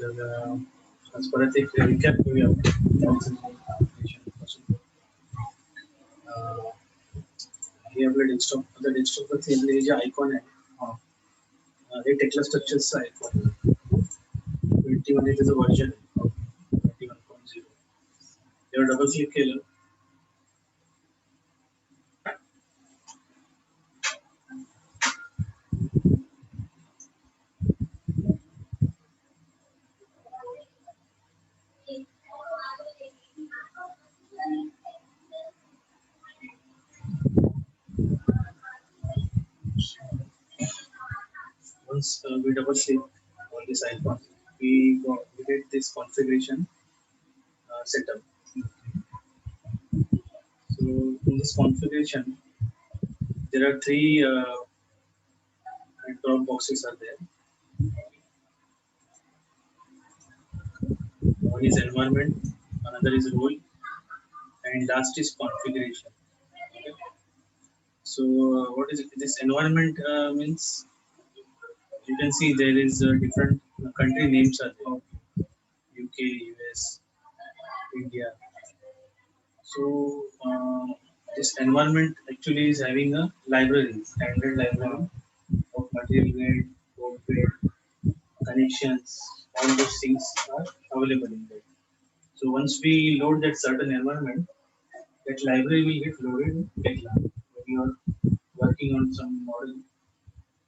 As per the recap, we have here the desktop. The desktop is the icon. The Tekla structures icon. 21 is a version of 21.0. You double click here. Once we double click on this icon, we get this configuration setup. So in this configuration, there are three drop boxes are there. One is environment, another is role, and last is configuration. Okay. So what is it? This environment means you can see there is different country names are there. UK, US, India. So this environment actually is having a library, standard library of material grade, code grade, connections, all those things are available in there. So once we load that certain environment, that library will get loaded in Tekla. When you are working on some model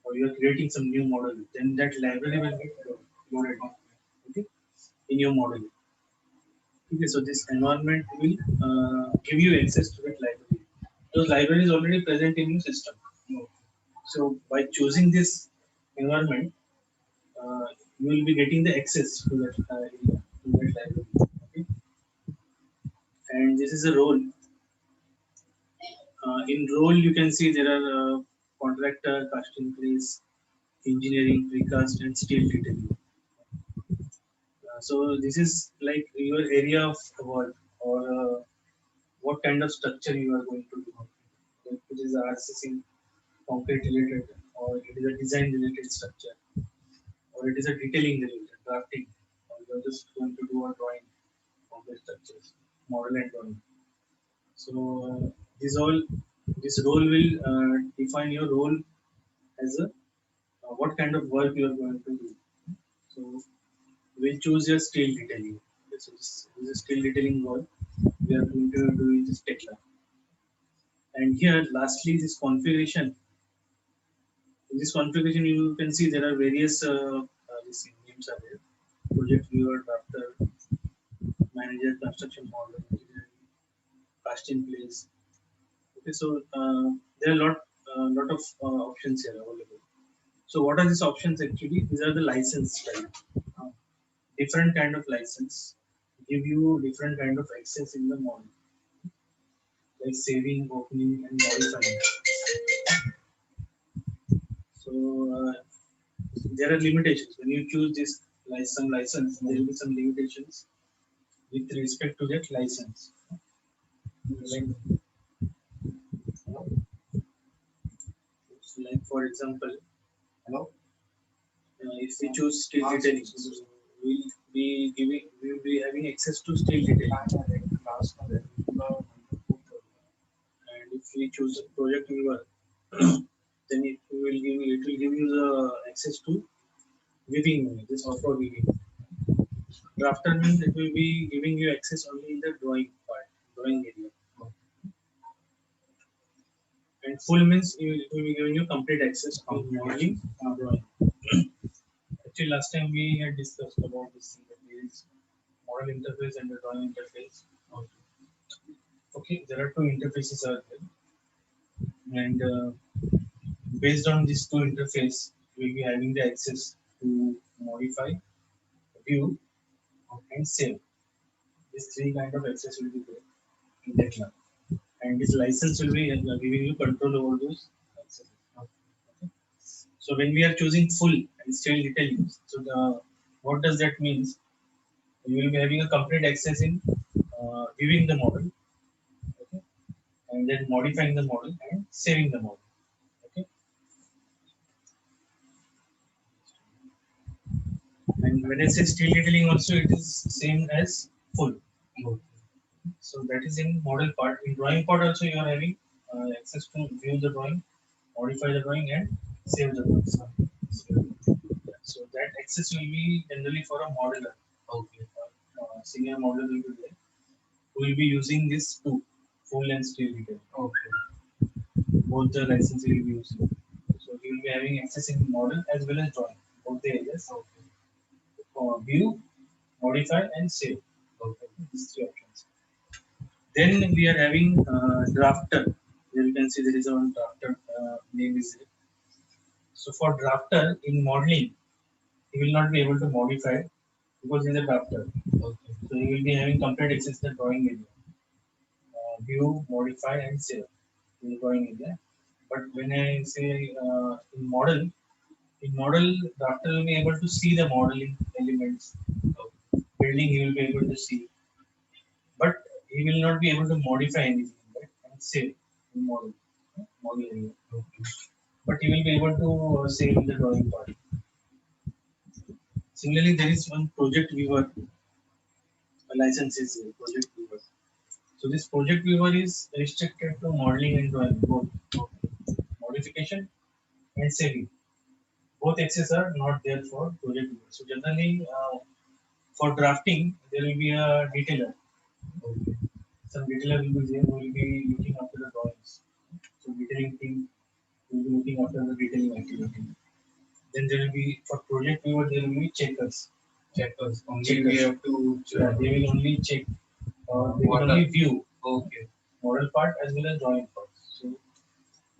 or you are creating some new model, then that library will get loaded okay, in your model. Okay, so this environment will give you access to that library. Those libraries already present in your system. So by choosing this environment, you will be getting the access to that, to that library. Okay? And this is a role. In role, you can see there are contractor, casting place, engineering, precast, and steel detailing. So this is like your area of work or what kind of structure you are going to do. Like it is a RCC concrete related, or it is a design related structure, or it is a detailing related drafting, or you are just going to do a drawing of the structures, model and drawing. So this role will define your role as a what kind of work you are going to do. So we'll choose your steel detailing. Okay, so this is steel detailing work we are going to do in this Tekla. And here, lastly, this configuration. In this configuration, you can see there are various these names are there. Project viewer, drafter, manager, construction model, engineering, cast in place. Okay, so there are lot of options here available. So what are these options actually? These are the license type. Uh, Different kind of license give you different kind of access in the model, like saving, opening, and modifying. So there are limitations when you choose this some license. There will be some limitations with respect to that license. Like, for example, if we choose steel detailing, we will be having access to steel detailing. And if we choose a project viewer, then it will give you the access to weaving, this offer weaving. Drafter means it will be giving you access only in the drawing part, drawing area. And full means it will be giving you complete access to modeling drawing. Actually, last time we had discussed about this thing, that there is model interface and the drawing interface. Okay, there are two interfaces are there, and based on these two interface, we will be having the access to modify, view, and save. These three kind of access will be there in Tekla, and this license will be giving you control over those accesses. Okay. So when we are choosing full and style detailing, so what does that means? You will be having a complete access in viewing the model, okay, and then modifying the model and saving the model. Okay. And when I say steel detailing also, it is same as full. Okay. So that is in model part. In drawing part also you are having access to view the drawing, modify the drawing and save the drawing. So that access will be generally for a modeler. Okay. Senior modeler will be there, who will be using this two full and steel detailing. Okay. Both the license will be using. So he will be having access in model as well as drawing, both the areas. Okay. View, modify and save. Okay. These three options. Then we are having drafter. Here you can see there is one drafter name is there. So for drafter in modeling, he will not be able to modify because he is a drafter. Okay. So he will be having complete access to the drawing area. View, modify and save in the drawing area. But when I say in model, drafter will be able to see the modeling elements. Building he will be able to see, but he will not be able to modify anything, right? And save in model area. Okay. But he will be able to save in the drawing part. Similarly, there is one project viewer license is here, project viewer. So this project viewer is restricted to modeling and drawing both. Modification and saving. Both access are not there for project viewer. So generally, for drafting, there will be a detailer. Okay. Some detailer will be there who will be looking after the drawings. So detailing team will be looking after the detailing activity. Then there will be for project viewer there will be checkers. Checkers. Only Checkers. we have to. They will only check or they will What only are- view Okay. model part as well as drawing part. So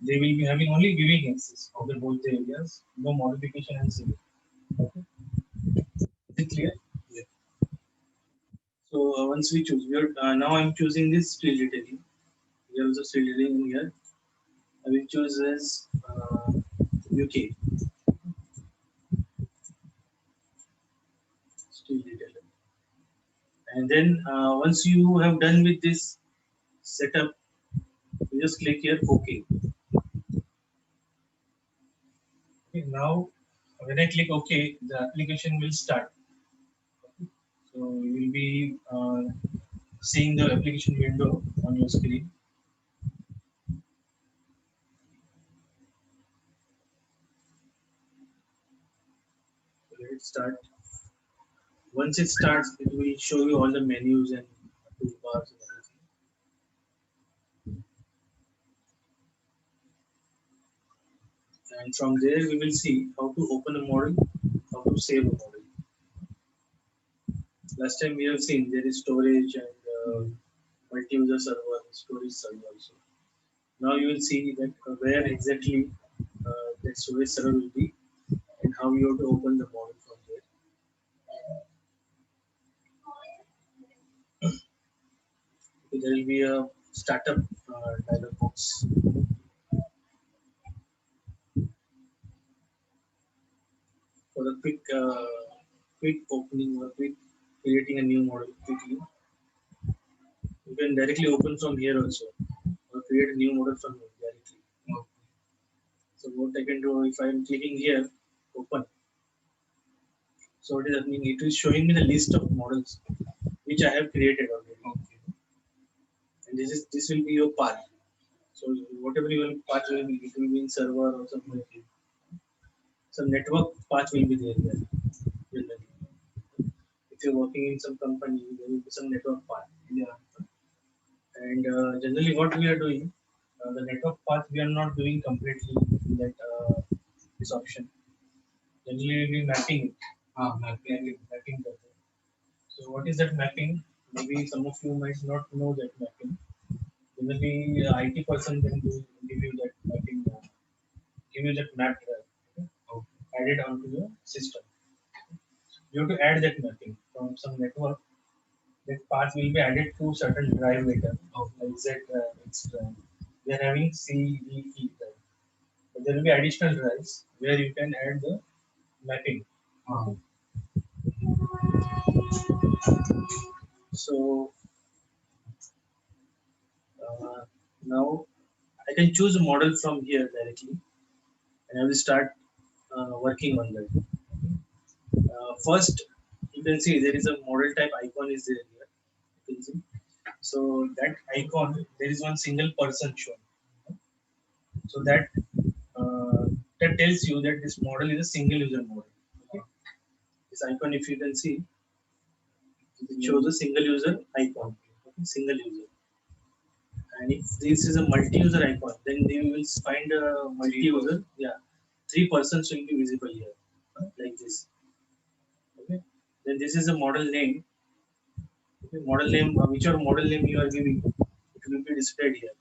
they will be having only viewing access of the both the areas, no modification and saving. Okay. Is it clear? Yeah. So once we choose, we are, now I'm choosing this steel detailing. We have also steel detailing here. I will choose as UK steel detailing. And then once you have done with this setup, you just click here OK. Okay, now when I click OK, the application will start. So you will be seeing the application window on your screen. So let it start. Once it starts, it will show you all the menus and toolbars and everything. And from there, we will see how to open a model, how to save a model. Last time we have seen there is storage and multi-user server, storage server also. Now you will see that where exactly that storage server will be and how you have to open the model from there. Okay, there will be a startup dialog box. For a quick opening or quick creating a new model quickly. You can directly open from here also or create a new model from here directly. Okay. So what I can do if I am clicking here, open. So what is happening? It is showing me the list of models which I have created already. Okay. And this will be your path. So whatever your path will be, it will be in server or something. Some network path will be there. Generally. If you're working in some company, there will be some network path. Yeah. And generally, what we are doing, the network path we are not doing completely in that this option. Generally, we'll be mapping it. Mapping that. So, what is that mapping? Maybe some of you might not know that mapping. Generally, IT person can give you that mapping, give you that map drive, okay, added onto your system. You have to add that mapping from some network. That path will be added to certain drive later, like Z drive, X drive. We are having C, D, E drive. But there will be additional drives where you can add the mapping. Uh, So now I can choose a model from here directly and I will start working on that. first you can see there is a model type icon is there here. You can see. So that icon, there is one single person shown. So that tells you that this model is a single user model. Okay. This icon, if you can see, it shows a single user icon. Okay. Single user. And if this is a multi-user icon, then you will find a multi-user. Yeah, three persons will be visible here, like this. Okay. Then this is a model name. Okay. Model name, whichever model name you are giving, it will be displayed here.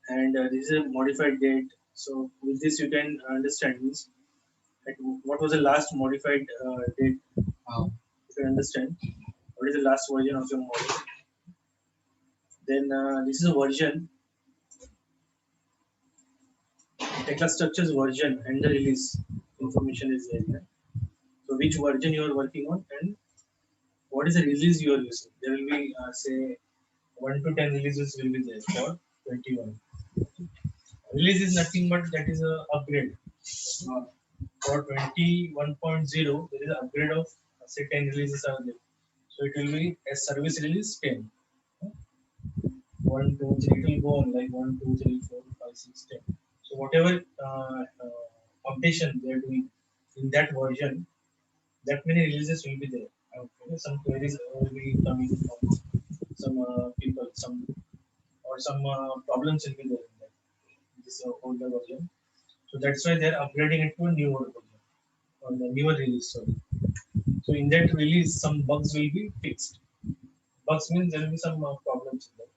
And this is a modified date. So with this, you can understand this. Like what was the last modified date? You can understand what is the last version of your model. Then this is a version, Tekla structures version and the release information is there. Yeah? So which version you are working on and what is the release you are using. There will be say 1 to 10 releases will be there for 21. Release is nothing but that is a upgrade. For 21.0, there is an upgrade of say 10 releases are there. So it will be a service release 10. 1, 2, 3, it will go on like 1, 2, 3, 4, 5, 6, 10. So whatever updation they are doing in that version, that many releases will be there. Okay. Some queries will be coming from some people, some or some problems will be there in that, this older version. So that's why they are upgrading it to a newer version or the newer release. Sorry. So in that release, some bugs will be fixed. Bugs means there will be some problems in that.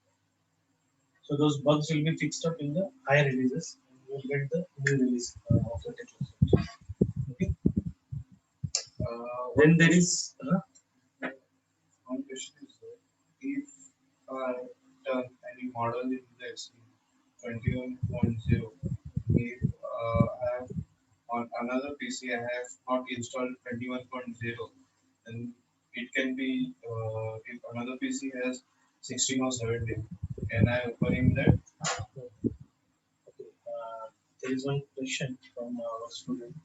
So those bugs will be fixed up in the higher releases, and you will get the new release of the technology. Okay. Then there is one question is if I done any model in the 21.0, if I have on another PC I have not installed 21.0, then it can be if another PC has 16 or 17, can I open in that? okay, there is one question from our student.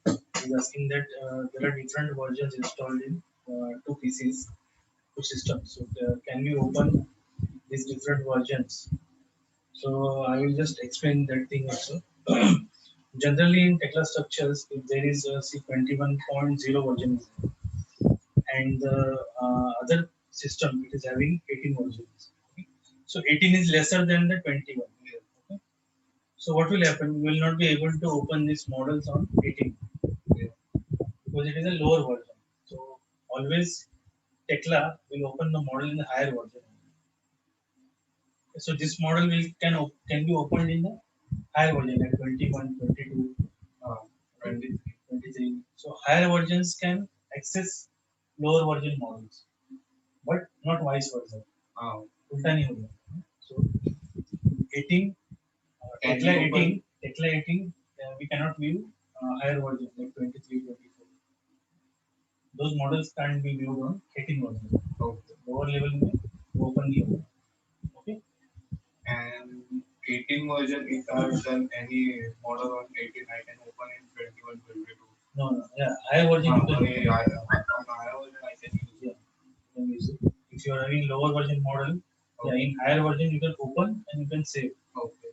He's asking that there are different versions installed in two PCs, two systems. So can we open these different versions? So I will just explain that thing also. Generally, in Tekla structures, if there is a C21.0 version and the other system it is having 18 versions. Okay. So 18 is lesser than the 21. Okay. So what will happen? We will not be able to open these models on 18 because it is a lower version. So always Tekla will open the model in the higher version. So this model can be opened in the higher version like 21, 22, 23, 23. So higher versions can access lower version models, but not vice versa. उल्टा नहीं होगा. So 18, Tekla 18, Tekla 18, we cannot view higher version like 23, 24. Those models can't be viewed on 18 version. Okay. Lower level में open नहीं होगा. Okay. And 18 version, if I have done any model on 18, I can open in 21, 22. No, no, yeah, higher version you can Only on higher version I can use. yeah, you can use it. If you are having lower version model, yeah, in higher version you can open and you can save. Okay.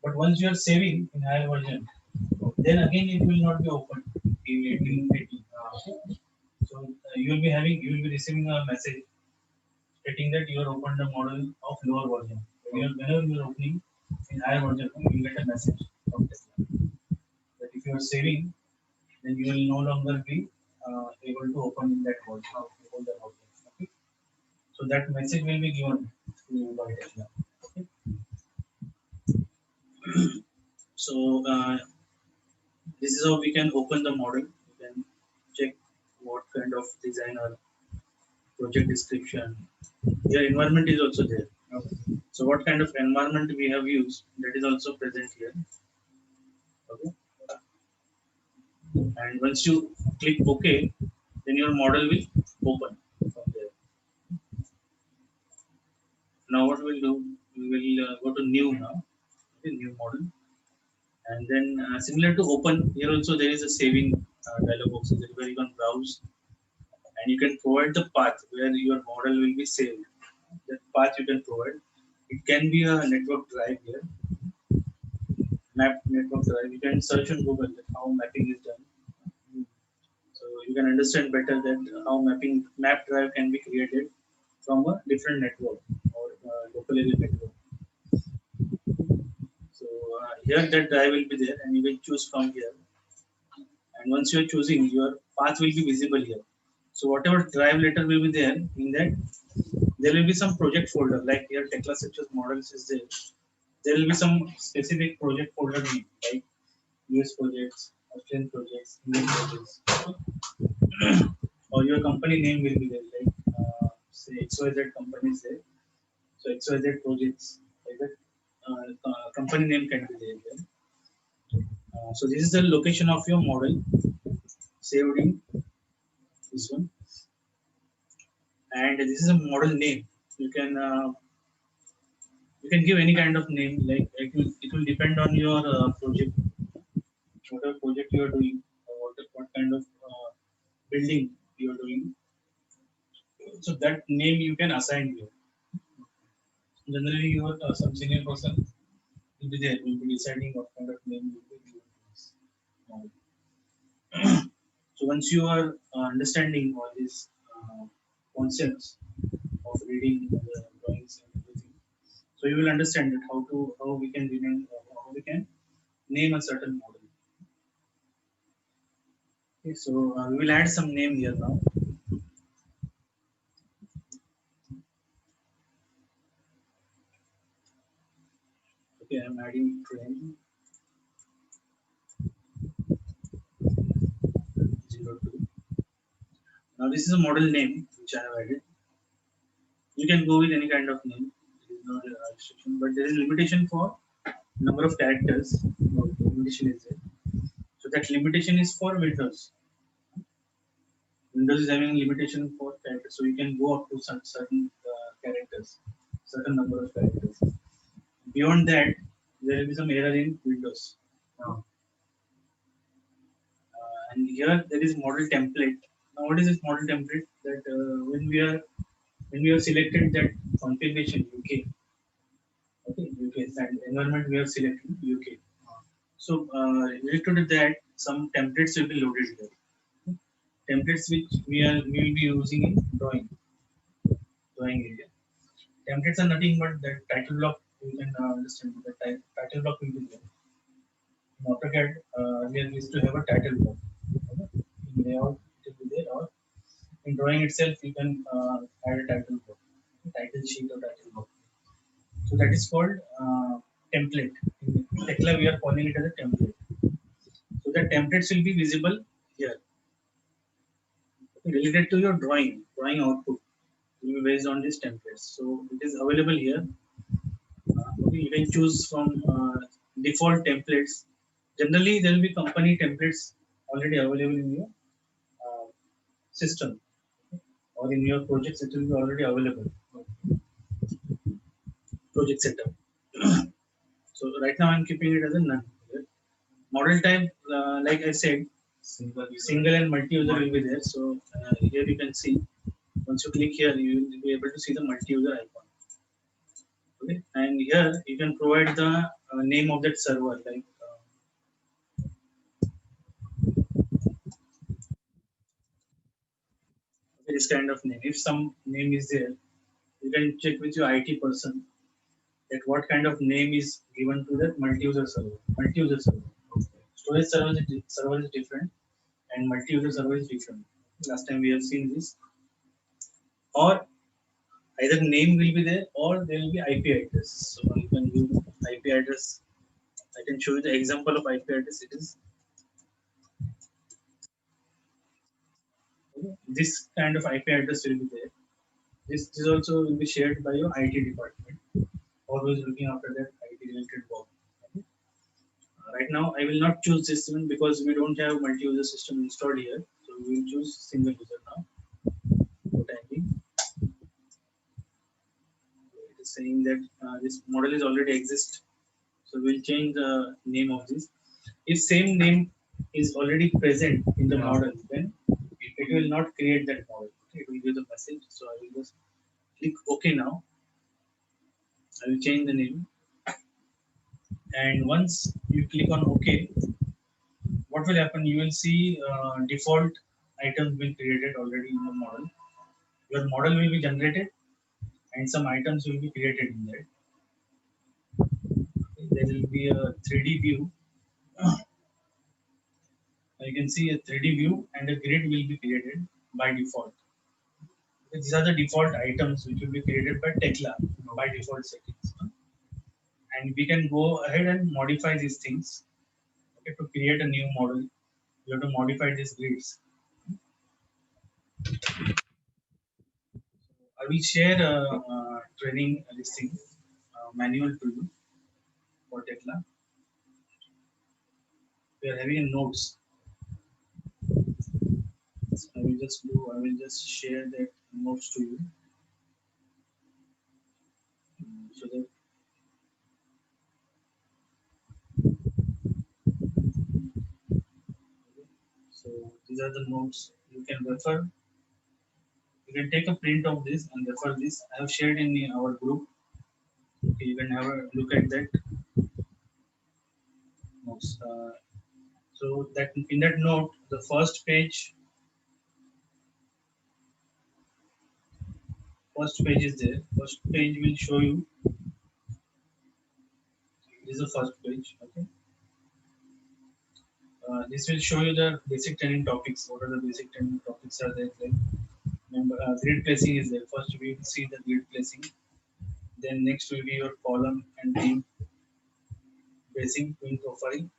But once you are saving in higher version, then again it will not be open in 18. So you will be receiving a message stating that you are opened the model of lower version. Whenever you are opening in higher version, you will get a message from Tesla that if you are saving, then you will no longer be able to open in that version of the older version. Okay? So that message will be given to you by Tesla. Okay? So this is how we can open the model. You can check what kind of design or project description. Your environment is also there. Okay. So what kind of environment we have used, that is also present here. Okay. And once you click OK, then your model will open from there. Now what we'll do, we will go to new now, okay, new model. And then similar to open, here also there is a saving dialog box is there where you can browse and you can provide the path where your model will be saved. That path you can provide. It can be a network drive here, map network drive. You can search on Google that how mapping is done. So you can understand better that how mapping map drive can be created from a different network or local area network. So here that drive will be there, and you will choose from here. And once you are choosing, your path will be visible here. So whatever drive letter will be there, in that there will be some project folder. Like here, Tekla Structures models is there. There will be some specific project folder name, like US projects, Australian projects, Indian projects, or your company name will be there. Like say XYZ company is there. So XYZ projects, like that. Company name can be there. So this is the location of your model saved in this one, and this is a model name. You can give any kind of name. Like it will depend on your project, whatever project you are doing, or what kind of building you are doing. So that name you can assign here. Generally, your some senior person will be there. Will be deciding what kind of name will be given to this model. So once you are understanding all these concepts of reading the drawings and everything, so you will understand that how we can rename, how we can name a certain model. Okay, so we will add some name here now. Okay, I'm adding train 02. Now this is a model name which I have added. You can go with any kind of name. There is no restriction, but there is limitation for number of characters. No, limitation is there. So that limitation is for Windows. Windows is having limitation for characters, so you can go up to certain characters, certain number of characters. Beyond that, there will be some error in Windows. Now, and here there is model template. Now, what is this model template? That when we have selected that configuration UK, okay, UK and environment we have selected UK. So related to that, some templates will be loaded here. Templates which we will be using in drawing area. Templates are nothing but the title block. You can understand the title block will be there. In AutoCAD, we used to have a title block. Okay? In layout, it will be there, or in drawing itself, you can add a title block, title sheet or title block. So that is called template. In Tekla, we are calling it as a template. So the templates will be visible here, related to your drawing output will be based on these templates. So it is available here. Okay, you can choose from default templates. Generally, there will be company templates already available in your uh, system, or in your projects. It will be already available. Project setup. So right now I'm keeping it as a none. Okay. Model type, like I said, single and multi-user will be there. So here you can see. Once you click here, you will be able to see the multi-user icon. Okay, and here you can provide the name of that server, like this kind of name. If some name is there, you can check with your IT person that what kind of name is given to that multi-user server. Multi-user server. Storage server is different, and multi-user server is different. Last time we have seen this. Or either name will be there, or there will be IP address. So you can use IP address. I can show you the example of IP address. It is this kind of IP address will be there. This also will be shared by your IT department. Always looking after that IT related work. Okay. Right now, I will not choose this one because we don't have multi-user system installed here. So we will choose single user now. For time being. It is saying that this model is already exist. So we'll change the name of this. If same name is already present in the Yeah. model, then it will not create that model. Okay? It will give the message. So I will just click OK now. I will change the name. And once you click on OK, what will happen? You will see default items being created already in the model. Your model will be generated and some items will be created in there. There will be a 3D view. You can see a 3D view and a grid will be created by default. These are the default items which will be created by Tekla by default settings. And we can go ahead and modify these things. Okay, to create a new model, you have to modify these grids. I will share a, training this thing manual to you for Tekla. We are having notes. So I will just do. I will just share that notes to you so that. So these are the notes you can refer. You can take a print of this and refer this. I have shared in our group. Okay, you can have a look at that notes. So that in that note, the first page is there. First page will show you. This is the first page. Okay. This will show you the basic training topics. What are the basic training topics are there? Like, remember, grid placing is there. First, we will see the grid placing. Then next will be your column and team placing, twin profile,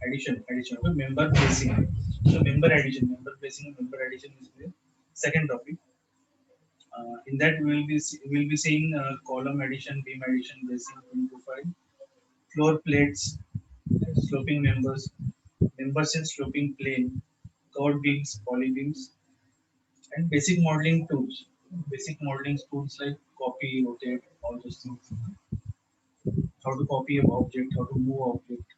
addition. Okay, member placing. So member addition is the second topic. In that we will be seeing column addition, beam addition, basing, twin profile, floor plates, sloping members, members in sloping plane, curved beams, poly beams, and basic modeling tools. Basic modeling tools like copy, rotate, all those things. How to copy an object, how to move object.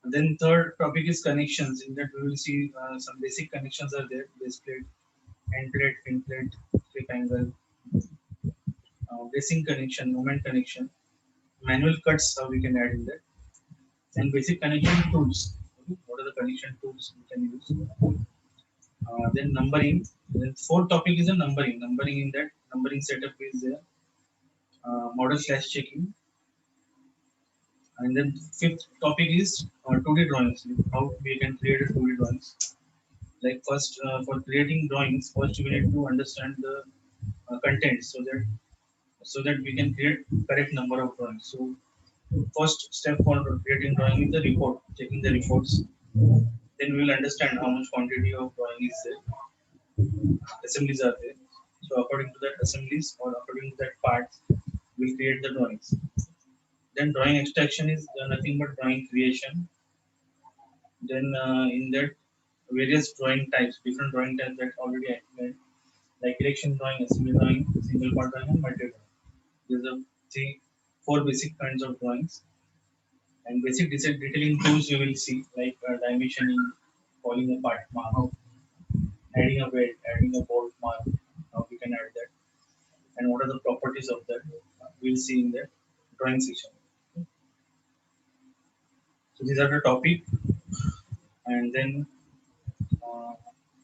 And then third topic is connections. In that we will see some basic connections are there. Base plate, end plate, fin plate, clip angle, bracing connection, moment connection, manual cuts how we can add in that, and basic connection tools. What are the connection tools we can use? Then numbering. Then fourth topic is a numbering. Numbering in that numbering setup is there. Model slash checking. And then fifth topic is 2D drawings. How we can create a 2D drawings. Like first, for creating drawings, first we need to understand the content so that we can create correct number of drawings. So first step for creating drawing is the report, checking the reports. Then we will understand how much quantity of drawing is there, assemblies are there. So according to that assemblies or according to that parts, we'll create the drawings. Then drawing extraction is nothing but drawing creation. Then in that various drawing types, different drawing types that already explained, like direction drawing, assembly drawing, single part drawing, and multi drawing. These are four basic kinds of drawings. And basic detailing tools you will see like dimensioning, falling apart mark, adding a weight, adding a bolt mark. How we can add that, and what are the properties of that? We'll see in the drawing section. So these are the topic, and then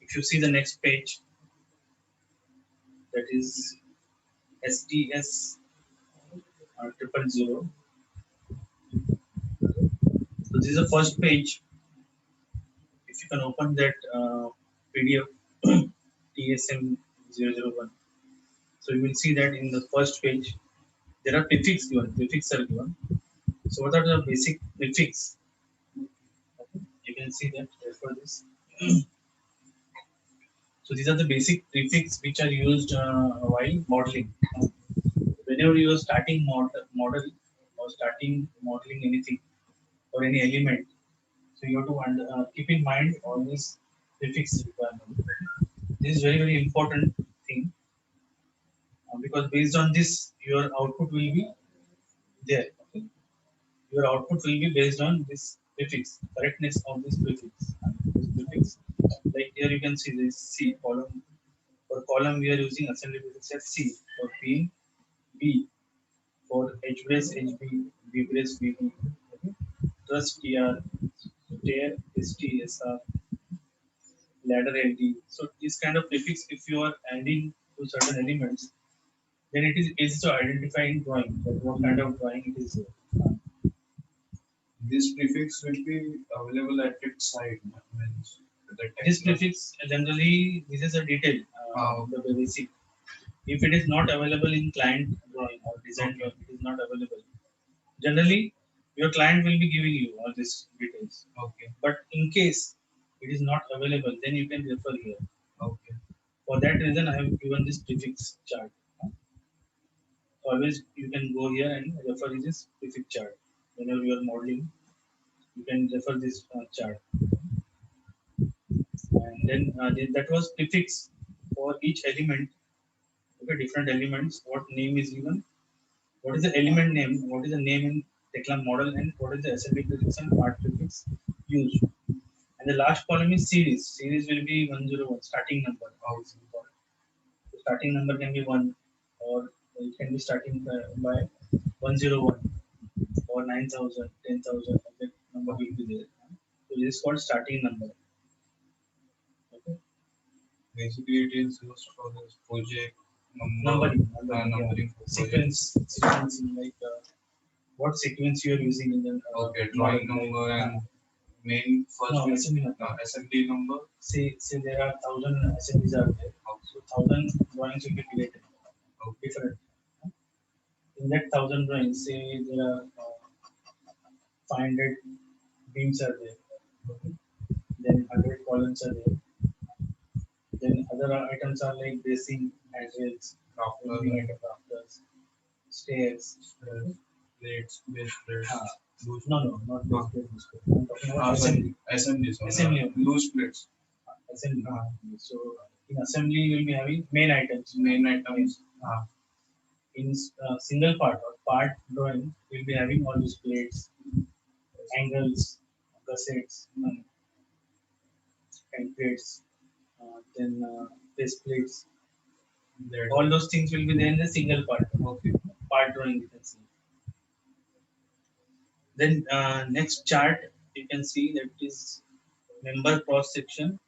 if you see the next page, that is SDS 000. So this is the first page. If you can open that PDF TSM 001, so you will see that in the first page there are prefix given. Prefix are given. So what are the basic prefix? Okay. You can see that for this. So these are the basic prefix which are used while modeling. Whenever you are starting model or starting modeling anything or any element, so you have to keep in mind all these prefix requirements. This is very important thing because based on this your output will be there. Okay? Your output will be based on this prefix, correctness of this prefix. This prefix, like here you can see this C column. For column we are using assembly prefix as C. For beam B. For H brace HB, B brace BB. Okay. Truss TR, stair ST SR, ladder LD. So this kind of prefix, if you are adding to certain elements, then it is easy to identify in drawing that what kind of drawing it is. This prefix will be available at its side. Means the This text. prefix generally this is a detail, the basic. If it is not available in client drawing or design drawing, it is not available. Generally, your client will be giving you all these details. Okay. But in case it is not available, then you can refer here. Okay. For that reason, I have given this prefix chart. Always you can go here and refer this prefix chart. Whenever you are modeling, you can refer this chart. And then that was prefix for each element. Okay, different elements. What name is given? What is the element name? What is the name in Tekla model? And what is the assembly prefix and part prefix used? And the last column is series. Series will be 101, starting number. How is it called? The starting number can be 1, or it can be starting by 101 or 9,000, 10,000. That number will be there. So this is called starting number. Okay. Basically, it is used for this project Numbering, numbering yeah. Sequencing, like what sequence you are using in the okay, drawing model, number like, and main first no, will assembly number. Say there are 1,000 assemblies are there. So 1,000 drawings will be created. Different. In that 1,000 drawings, say there are 500 beams are there. Okay. Then 100 columns are there. Then other items are like bracing, handrails, rafters, stairs. Plates, base plates. No, not base plates. I'm talking about assembly. Assembly. Assembly. Loose plates. Assembly. So in assembly, you will be having main items. Main items. In single part or part drawing, we'll be having all these plates, angles, gussets, and plates, then base plates. All those things will be there in the single part. Okay. Part drawing you can see. Then next chart you can see that is member cross section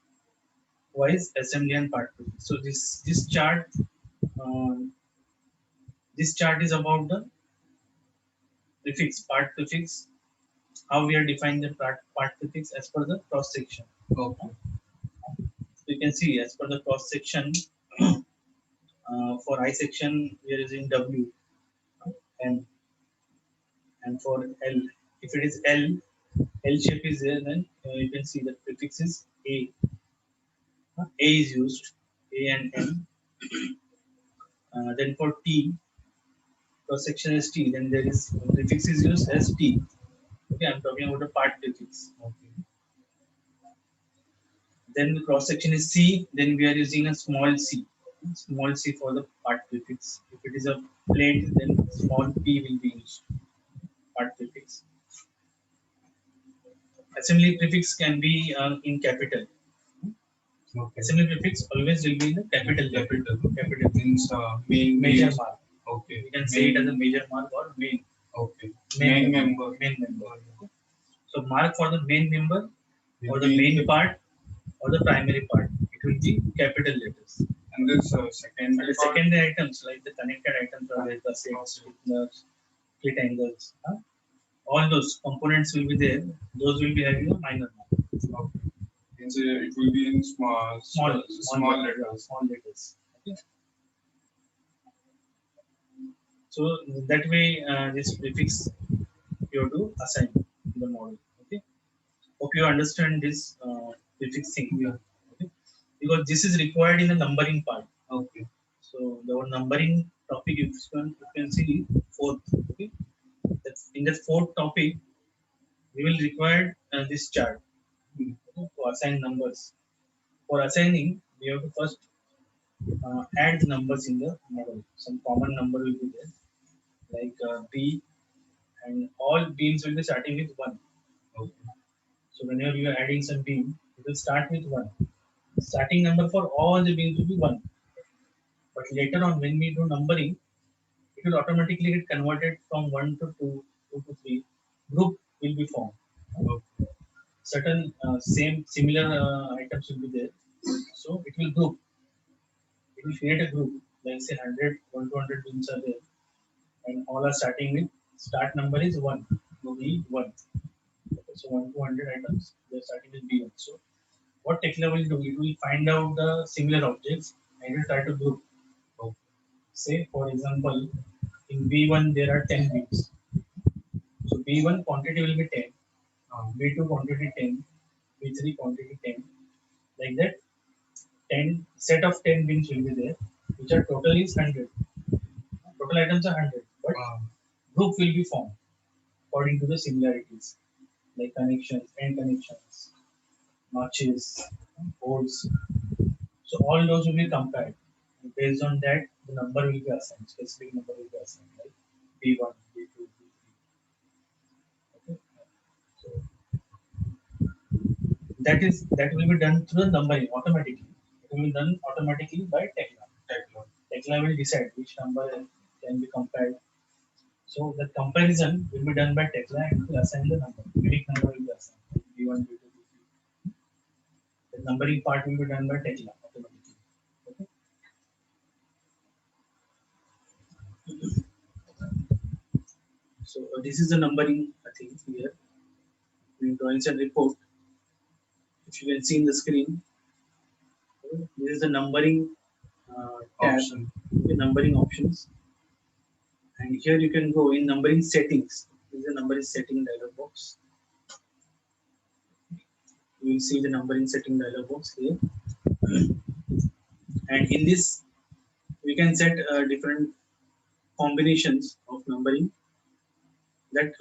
wise assembly and part. So uh, this chart is about the prefix, part prefix, how we are defining the part prefix as per the cross section. Okay. You can see as per the cross section, for I section we are using W and for L. If it is L shape is there, then you can see the prefix is A. A is used, A and M. Then for T, cross section is T. Then there is prefix is used as T. Okay, I'm talking about the part prefix. Okay. Then the cross section is C. Then we are using a small c for the part prefix. If it is a plate, then small p will be used. Part prefix. Assembly prefix can be in capital. Okay. Assembly prefix always will be in the capital. Capital means major mark. Okay. You can say it as a major mark or main. Okay. Main member. Main member. Okay. So mark for the main member or the main part or the primary part. It will be capital letters. And this secondary items like the connected items are like the sets, stiffeners, slit angles. All those components will be there. Those will be having a minor mark. Okay. It will be in small letters. Small letters. Okay. So that way, this prefix you have to assign in the model. Okay. Hope you understand this prefix thing. Yeah. Okay. Because this is required in the numbering part. Okay. So the numbering topic, you can see fourth. Okay. In the fourth topic, we will require this chart to assign numbers. For assigning, we have to first add the numbers in the model. Some common number will be there, like B, and all beams will be starting with 1. Okay. So whenever you are adding some beam, it will start with 1. Starting number for all the beams will be 1. But later on, when we do numbering, it will automatically get converted from 1 to 2, 2 to 3. Group will be formed. Certain similar items will be there. So it will group. It will create a group. Like say 100, 1 to 100 beams are there. And all are starting with start number is 1. B1. Okay, so 1 to 100 items, they are starting with B1. So what Tekla will do, it will find out the similar objects and it will try to group. Say, for example, in B1 there are 10 beams. So B1 quantity will be 10, B2 quantity 10, B3 quantity 10. Like that, 10 set of 10 beams will be there, which are total is 100. Total items are 100, but group will be formed according to the similarities, like connections, end connections, notches, holes. So all those will be compared. And based on that, the number will be assigned, specific number will be assigned, like B1, B2, B3. Okay. So that will be done through the numbering automatically. It will be done automatically by Tekla. Tekla will decide which number can be compared. So the comparison will be done by Tekla and will assign the number. Unique number will be assigned. B1, B2, B3. The numbering part will be done by Tekla automatically. Okay. So this is the numbering thing here. In drawings and report, if you can see in the screen, this is the numbering tab, the numbering options, and here you can go in numbering settings. This is the numbering setting dialog box. You will see the numbering setting dialog box here, and in this we can set different combinations of numbering that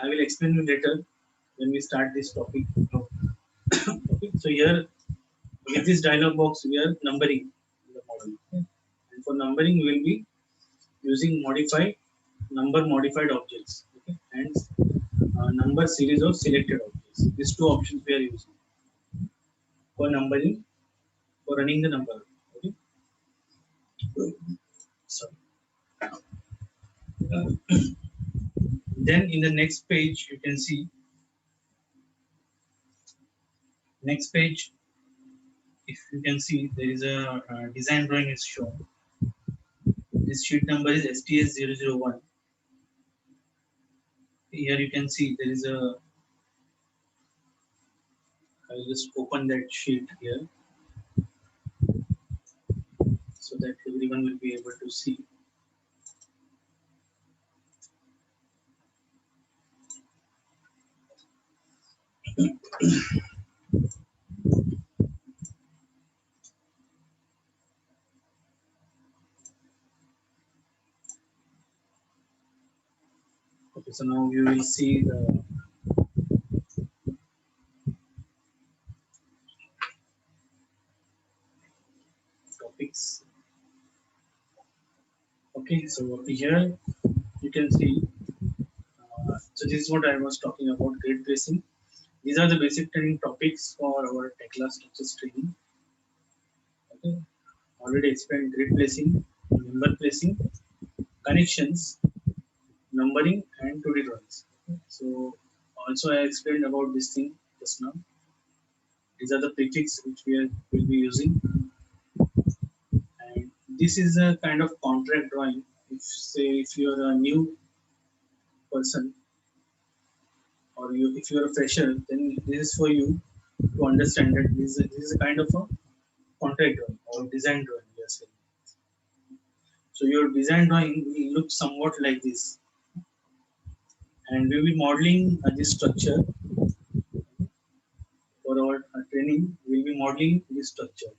I will explain you later when we start this topic. Okay, so here with this dialog box we are numbering the model, and for numbering we will be using modified objects, okay, and number series of selected objects. These two options we are using for numbering, for running the number. Okay. So then in the next page you can see next page. If you can see there is a design drawing is shown. This sheet number is STS001. Here you can see there is a. I will just open that sheet here so that everyone will be able to see. Okay, so now you will see the topics. Okay, so here you can see. So this is what I was talking about, grid tracing. These are the basic training topics for our Tekla structures training. Okay, already explained grid placing, member placing, connections, numbering, and 2D drawings. Okay. So also I explained about this thing just now. These are the prefix which will be using, and this is a kind of contract drawing. If you are a new person or if you are a fresher, then this is for you to understand that this is a kind of a contract drawing or design drawing. Yes. So your design drawing will look somewhat like this, and we will be modeling this structure for our training. We will be modeling this structure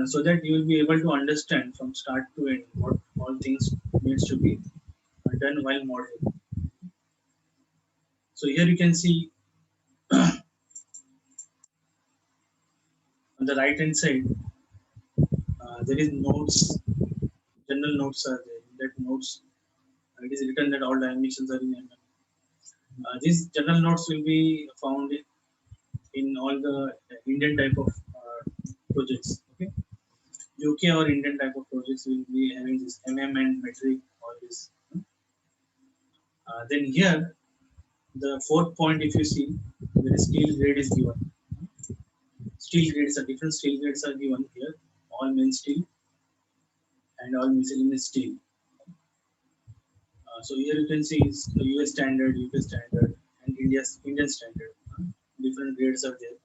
so that you will be able to understand from start to end what all things needs to be done while modeling. So here you can see on the right hand side there is notes. General notes are there. In that notes it is written that all dimensions are in mm. These general nodes will be found in all the Indian type of projects. Okay, UK or Indian type of projects will be having this and metric, all this. Then here, the fourth point, if you see, the steel grade is given. Steel grades are different. Steel grades are given here. All main steel and all miscellaneous steel. So here you can see is the US standard, UK standard, and Indian standard. Different grades are there.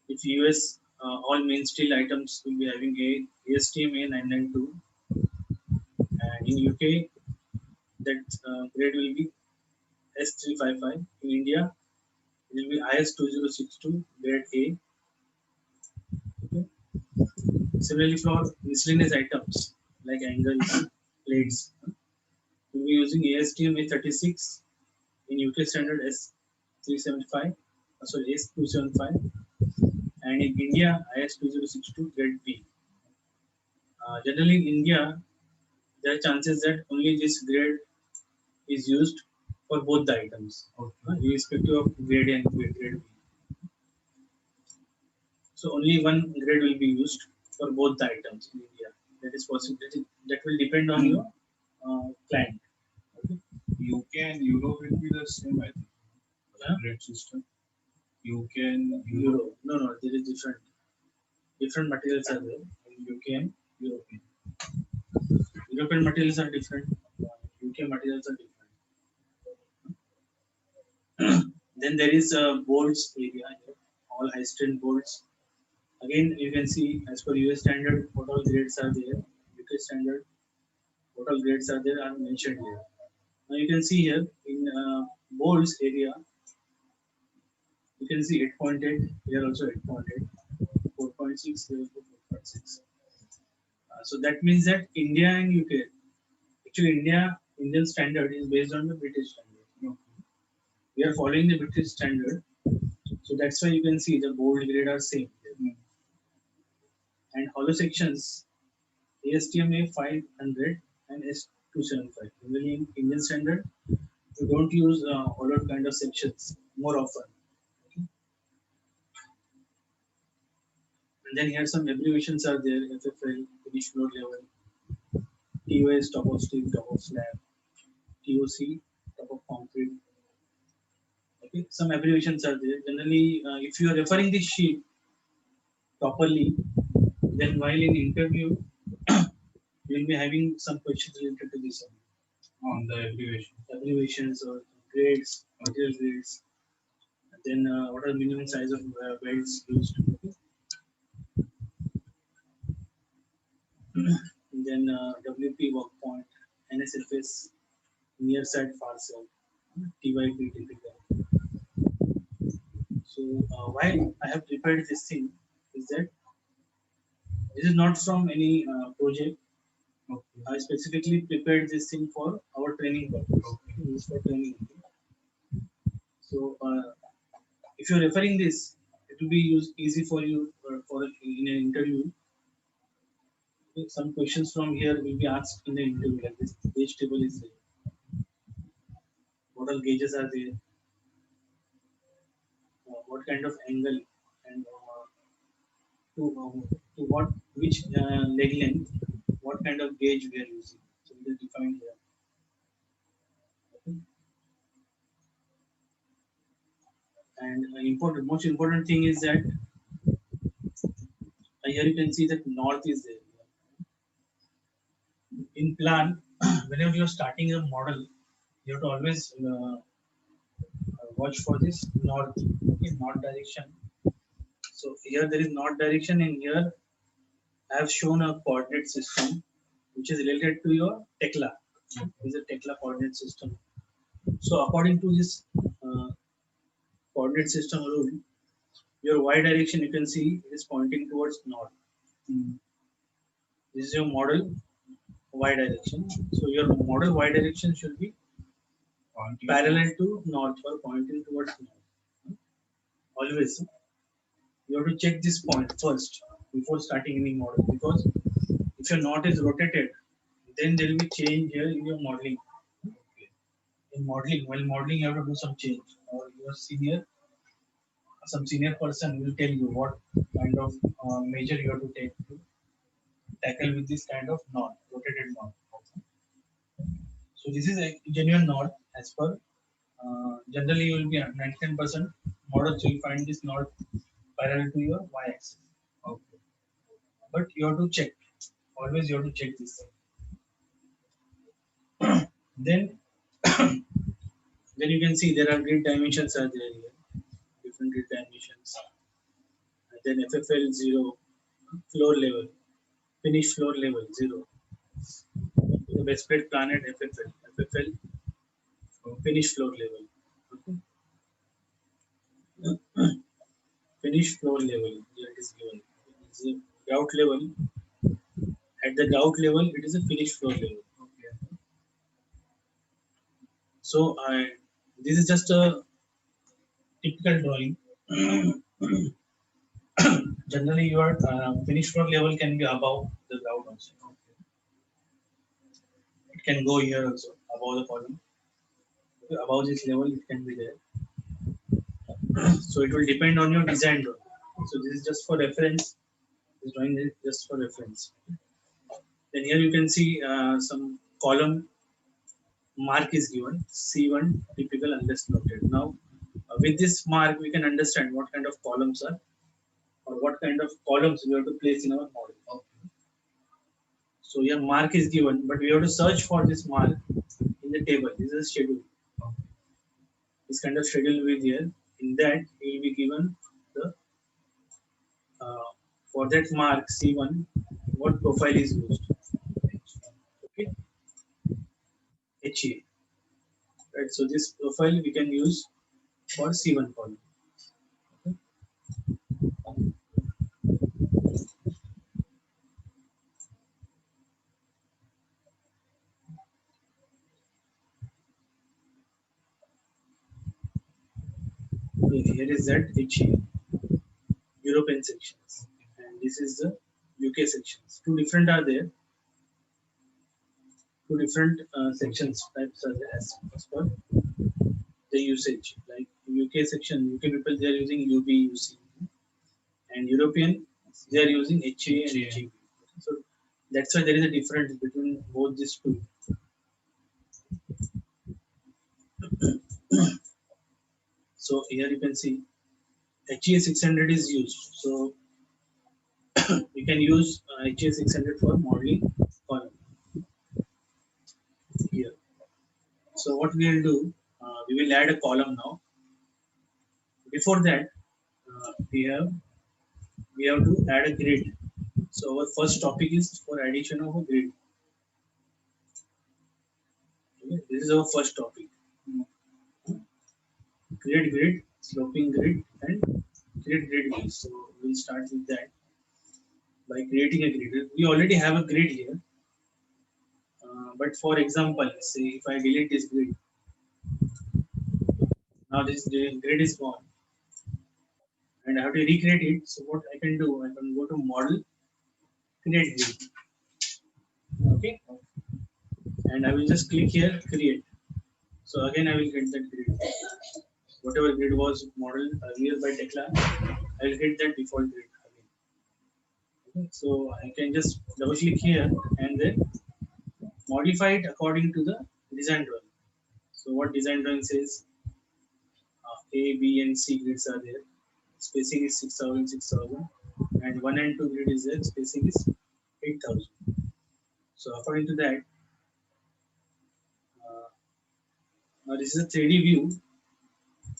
If US all main steel items will be having a ASTM A992, and in UK that grade will be S355. In India it will be IS2062 grade A. Okay. Similarly for miscellaneous items like angles, plates, we'll be using ASTM A36 in UK standard S375, sorry S275, and in India IS2062 grade B. Generally in India, there are chances that only this grade is used for both the items, irrespective of grade A and grade B. So only one grade will be used for both the items in India. That is possible. That will depend on your client. Okay. UK and Europe will be the same, I think. Yeah. Grade system. UK and Euro. Europe. No, there is different materials are there in UK and European. European materials are different. UK materials are different. Then there is a bolts area here, all high strength bolts. Again, you can see as per US standard, what all grades are there. UK standard, what all grades are there are mentioned here. Now you can see here in bolts area, you can see 8.8, here also 8.8, 4.6, here also 4.6. So that means that India and UK, actually Indian standard is based on the British standard. We are following the British standard, so that's why you can see the bold grade are same. And hollow sections, ASTM A500 and S275. Usually in Indian standard, you don't use hollow kind of sections more often. Okay. And then here some abbreviations are there: FFL, finish floor level, TOS, top of steel, top of slab, TOC, top of concrete. Okay, some abbreviations are there. Generally, if you are referring this sheet properly, then while in interview, you will be having some questions related to this On the abbreviation. abbreviations or grades, material grades, and then what are the minimum size of welds used. Okay. And then WP work point, NSFS, near side, far side, TYP typical. So why I have prepared this thing is that this is not from any project. Okay. I specifically prepared this thing for our training purpose. Okay. This is for training. So if you're referring this, it will be easy for you for in an interview. Okay, some questions from here will be asked in the interview, like this gauge table is there. What all gauges are there? What kind of angle and to what which leg length, what kind of gauge we are using. So it is defined here. Okay. And most important thing is that here you can see that north is there. In plan, whenever you are starting a model, you have to always watch for this north, okay, north direction. So here there is north direction, and here I have shown a coordinate system which is related to your Tekla. This is a Tekla coordinate system. So according to this coordinate system rule, your y direction you can see it is pointing towards north. This is your model y direction. So your model y direction should be Pointing parallel to north or pointing towards north. Always you have to check this point first before starting any model, because if your knot is rotated, then there will be change here in your modeling. Okay. in modeling, while modeling, you have to do some change, or your some senior person will tell you what kind of measure you have to take to tackle with this kind of knot, rotated knot. So this is a genuine knot as per. Generally, you will be at 99% models. You will find this knot parallel to your y-axis. Okay. But you have to check. Always you have to check this. Then, then you can see there are grid dimensions are there here, different grid dimensions. And then FFL 0, floor level, finish floor level 0. The best spread planet FFL, finish floor level. Okay. Finish floor level, here it is given. It's a grout level. At the grout level, it is a finish floor level. Okay. So this is just a typical drawing. Generally, your finish floor level can be above the ground also. Okay. It can go here also, above the column. Above this level, it can be there. So it will depend on your design drawing. So this is just for reference. This drawing is just for reference. Then here you can see some column mark is given, C1 typical unless noted. Now, with this mark, we can understand what kind of columns are, or what kind of columns we have to place in our model. Okay. So your mark is given, but we have to search for this mark in the table. This is a schedule. Okay. This kind of schedule will be there. In that, we will be given the uh, for that mark C1, what profile is used. Okay, HA. Right. So this profile we can use for C1 column. Okay, here is that HA, European sections, and this is the UK sections. Two different are there. Two different sections types are there as per the usage. Like UK section, UK people they are using UB, UC, and European they are using HA and HEB. So that's why there is a difference between both these two. So here you can see HA 600 is used. So we can use HA 600 for modeling column here. So what we will do, we will add a column now. Before that, we have to add a grid. So our first topic is for addition of a grid. Okay, this is our first topic. Create grid, sloping grid, and create grid views. So we'll start with that by creating a grid. We already have a grid here. But for example, say if I delete this grid, now this grid is gone, and I have to recreate it. So what I can do, I can go to model, create grid. Okay, and I will just click here, create. So again, I will get that grid. Whatever grid was modeled earlier by Tekla, I will get that default grid again. Okay, so I can just double click here and then modify it according to the design drawing. So what design drawing says, A, B, and C grids are there. Spacing is 6,000, 6,000, and 1 and 2 grid is there. Spacing is 8,000. So according to that, now this is a 3D view.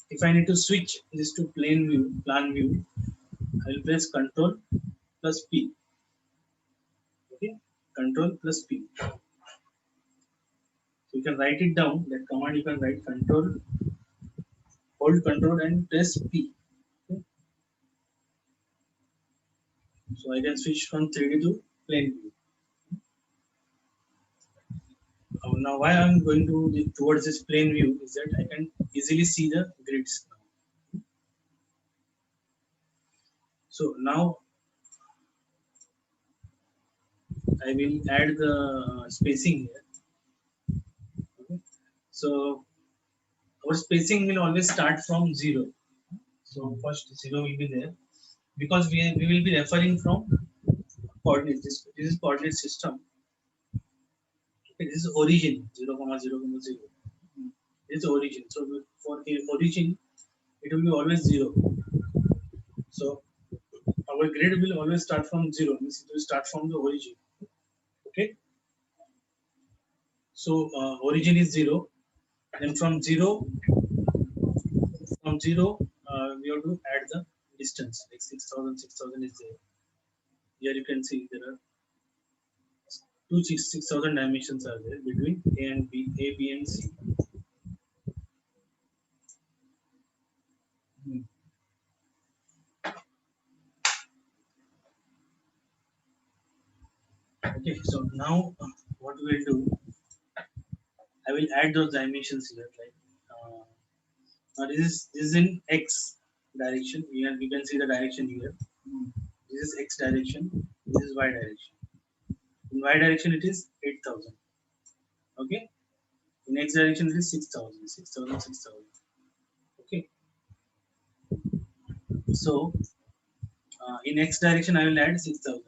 If I need to switch this to plan view, I will press Control plus P. Okay, Control plus P. So you can write it down. That command you can write Control, hold Control and press P. Okay. So I can switch from 3D to plane view. Now, why I'm going to towards this plane view is that I can easily see the grids now. So now I will add the spacing here. Okay. So our spacing will always start from 0. So first 0 will be there because we will be referring from coordinates. This is coordinate system. Okay, this is origin 0 comma 0 comma 0. This is origin. So for the origin it will be always 0. So our grid will always start from 0. Means it will start from the origin. Okay. So origin is 0. Then from 0 we have to add the distance like 6,000. 6,000 is there. Here you can see there are 6,000 dimensions are there between A and B, A, B and C. Hmm. Okay, so now what we will do, I will add those dimensions here. Like now this is in X direction. Here we can see the direction here. This is X direction. This is Y direction. In Y direction it is 8,000. Okay. In X direction it is 6,000. 6,000. 6,000. Okay. So in X direction I will add 6,000.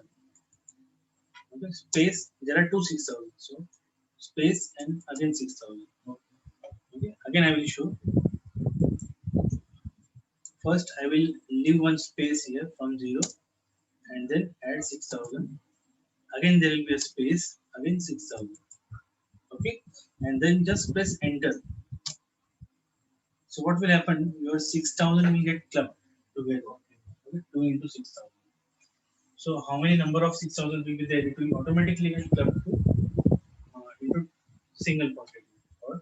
Okay. Space, there are two 6,000. So space and again 6,000. Okay. Again I will show. First I will leave one space here from 0 and then add 6,000. Again there will be a space, again 6,000. Okay. And then just press enter. So what will happen? Your 6,000 will get clubbed together. Okay. 2 into 6,000. So how many number of 6,000 will be there? It will automatically get clubbed to into single pocket, or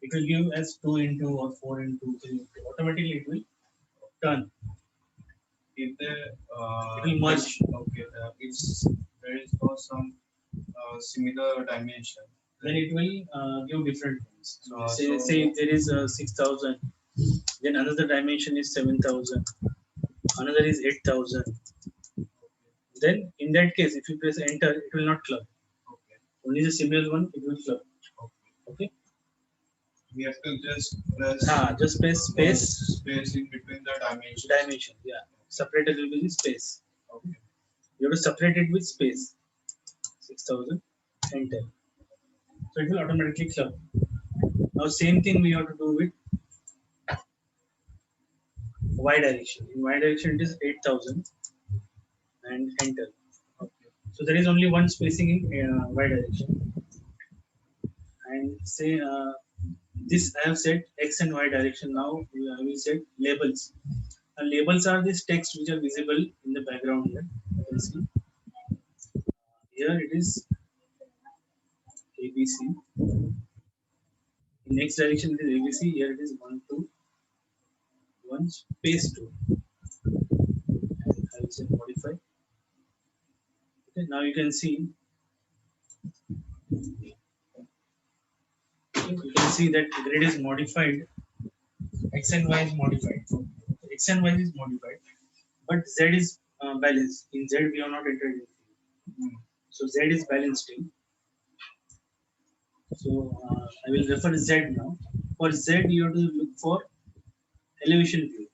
it will give as 2 into or 4 into 3 into. Automatically it will turn. If It will merge. okay, if there is no some similar dimension, Then it will give different things. So- Say if there is 6,000, then another dimension is 7,000, another is 8,000. Then in that case, if you press enter, it will not club. okay, Only the similar one it will club. Okay. we have to just press Just press space. space in between the dimensions. Dimension. Yeah. Separated will be the space. Okay. You have to separate it with space. 6,000 enter. So it will automatically club. Now same thing we have to do with Y direction. In Y direction it is 8,000 and enter. Okay. So there is only one spacing in Y direction. And say this I have said X and Y direction. Now I will set labels. Labels are these text which are visible in the background here. You can see. Here it is ABC. In X direction it is ABC. Here it is 1, 2, 1 space 2. And I will say modify. Okay, now you can see. You can see that grid is modified. X and Y is modified. X and Y is modified, but Z is balanced. In Z we have not entered anything. So Z is balanced in. So I will refer Z now. For Z you have to look for elevation view.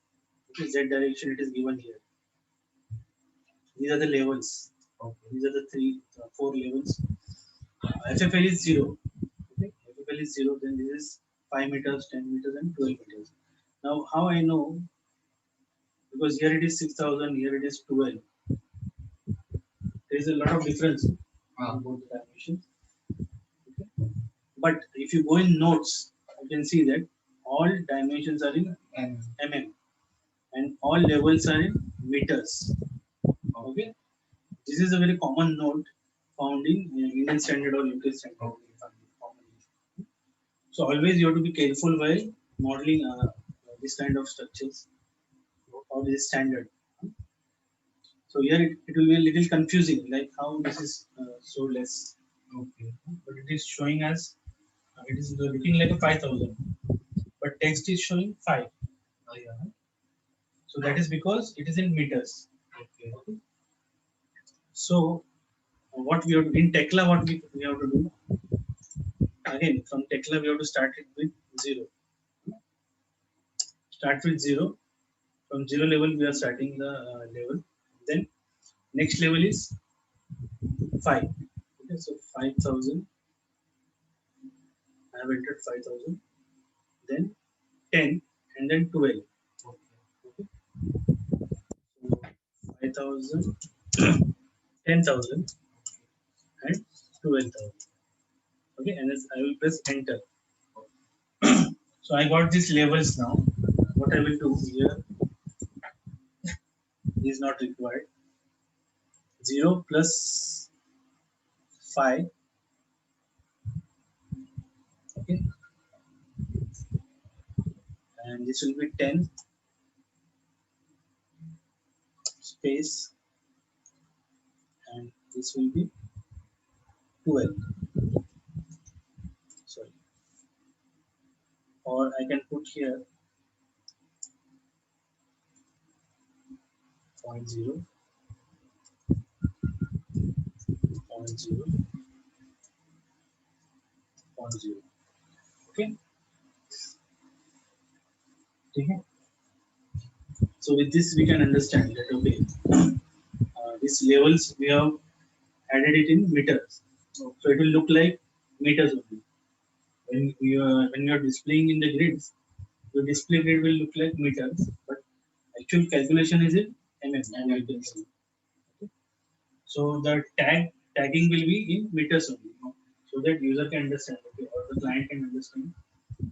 Okay, Z direction it is given here. These are the levels. Okay. These are the 4 levels. FFL is 0. Okay. FFL is 0. Then this is 5 meters, 10 meters, and 12 meters. Now how I know? Because here it is 6,000, here it is 12. There is a lot of difference on both the dimensions. Okay. But if you go in notes, you can see that all dimensions are in And mm and all levels are in meters. Okay. This is a very common note found in Indian standard or UK standard. So always you have to be careful while modeling this kind of structures or this standard. So here it will be a little confusing, like how this is so less. okay. But it is showing as it is looking like a 5,000, but text is showing 5. Yeah. So that is because it is in meters. Okay. Okay. So what we have to, in Tekla, what we have to do again from Tekla we have to start it with 0. Start with 0. From 0 level, we are starting the level. Then next level is 5. Okay, so 5,000. I have entered 5,000. Then 10 and then 12. Okay, so 5,000, 10,000 and 12,000. Okay, and as I will press enter. So I got these levels now. What I will do here is not required. 0 plus 5. Okay, and this will be 10 space, and this will be 12. Sorry, or I can put here 0, 0, 0. Okay. Okay. So with this we can understand that okay, these levels we have added it in meters. So it will look like meters only. When you are displaying in the grids, your display grid will look like meters, but actual calculation is in mm. You can see. Okay. So the tagging will be in meters only, so that user can understand, okay, or the client can understand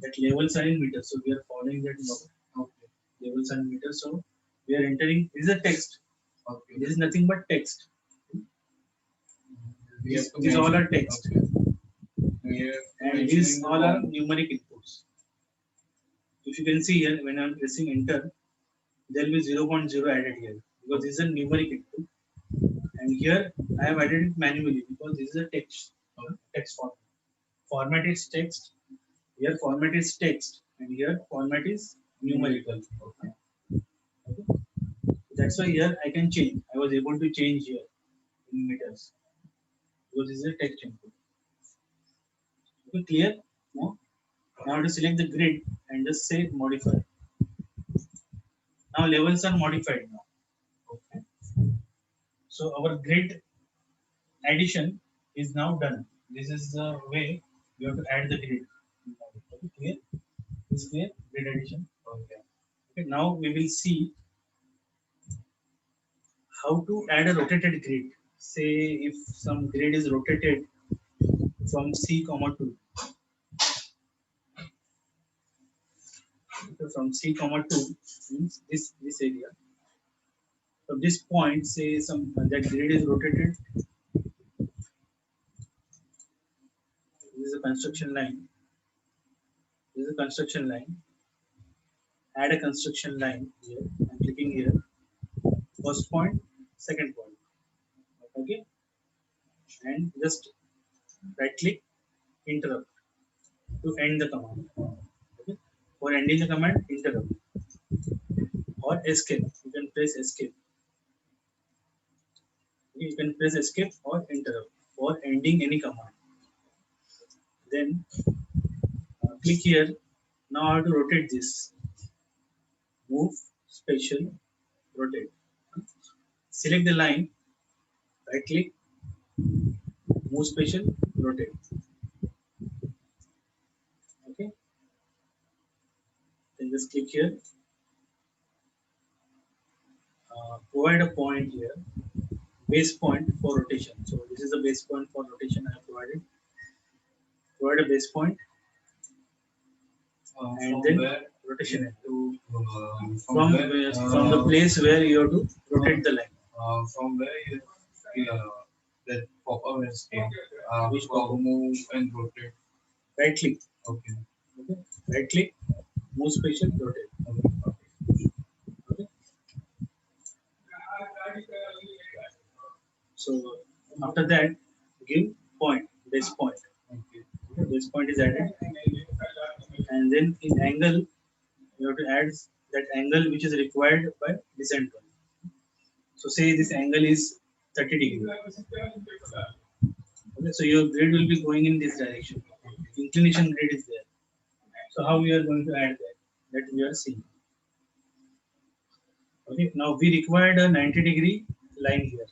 that levels are in meters. So we are following that law. Okay. Levels are in meters. So we are entering. This is a text. Okay. This is nothing but text. These all are text. Okay. And these all are numeric inputs. If you can see here, when I am pressing enter, there will be 0.0 added here because this is a numeric input. And here I have added it manually because this is a text format. Format is text. Here format is text, and here format is numerical. Okay. Okay. That's why here I can change. I was able to change here in meters because this is a text input. Okay, clear? No? Now to select the grid and just say modify. Now levels are modified now. Okay. So our grid addition is now done. This is the way you have to add the grid. Okay, clear? Is clear? Grid addition. Okay. Okay. Now we will see how to add a rotated grid. Say if some grid is rotated from C comma 2. So from C comma 2 means this area. From this point, say some that grid is rotated. This is a construction line. This is a construction line. Add a construction line here. I'm clicking here. First point, second point. Okay, and just right click, interrupt to end the command. Okay, for ending the command, interrupt or escape. You can press escape. You can press escape or interrupt for ending any command. Then click here. Now I have to rotate this. Move, special, rotate. Select the line, right click, move special, rotate. Okay. Then just click here. Provide a point here. Base point for rotation. So this is the base point for rotation I have provided. Provide a base point. And then rotation to from the place where you have to rotate the line. From where you that pop-up has came. Which pop-up? Move and rotate. Right click. Okay. Okay. Right click. Move special. Rotate. Okay. So after that, give point. Base point. Okay. Base point is added, and then in angle you have to add that angle which is required by descent point. So say this angle is 30 degree. Okay, so your grid will be going in this direction. Inclination grid is there. So how we are going to add that? That we are seeing. Okay, now we required a 90-degree line here.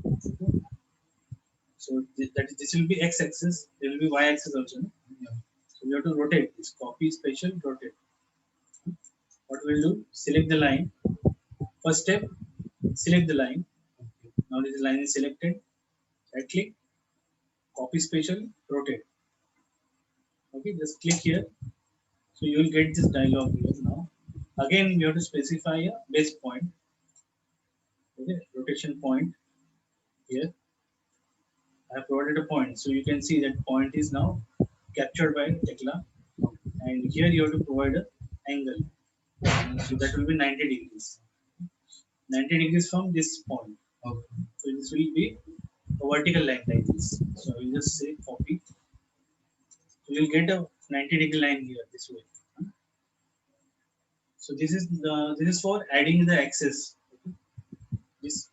Okay. So this will be x-axis, there will be y-axis also. No? Yeah. So we have to rotate this. Copy, special, rotate. What we'll do? Select the line. First step, select the line. Okay. Now this line is selected. Right click, copy special, rotate. Okay, just click here. So you will get this dialog here now. Again, we have to specify a base point. Okay, rotation point here. I have provided a point, so you can see that point is now captured by Tekla, and here you have to provide a angle. So that will be 90 degrees. 90 degrees from this point. Okay. So this will be a vertical line like this. So I will just say copy. So you will get a 90-degree line here this way. So this is for adding the axis. This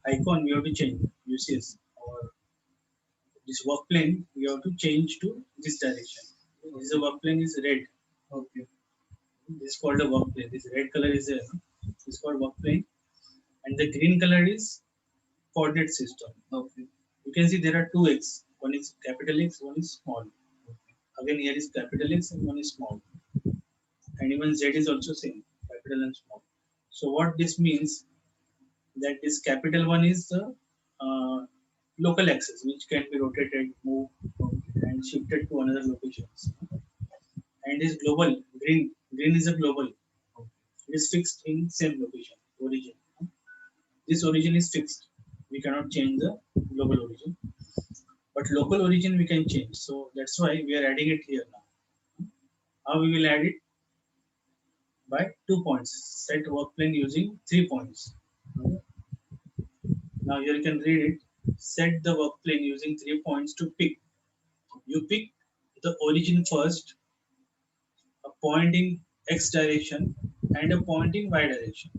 icon we have to change UCS or this work plane we have to change to this direction. This is work plane is red. Okay. This is called a work plane. This red color is there. No? This is called work plane, and the green color is coordinate system. Okay. You can see there are two X. One is capital X, one is small. Again here is capital X and one is small. And even Z is also same, capital and small. So what this means that this capital one is the local axis which can be rotated, moved, and shifted to another locations. And is global. Green is a global. It is fixed in same location, origin. This origin is fixed. We cannot change the global origin. But local origin we can change. So that's why we are adding it here now. How we will add it? By 2 points. Set work plane using 3 points. Okay. Now here you can read it. Set the work plane using 3 points to pick. You pick the origin first, a point in x direction and a point in y direction.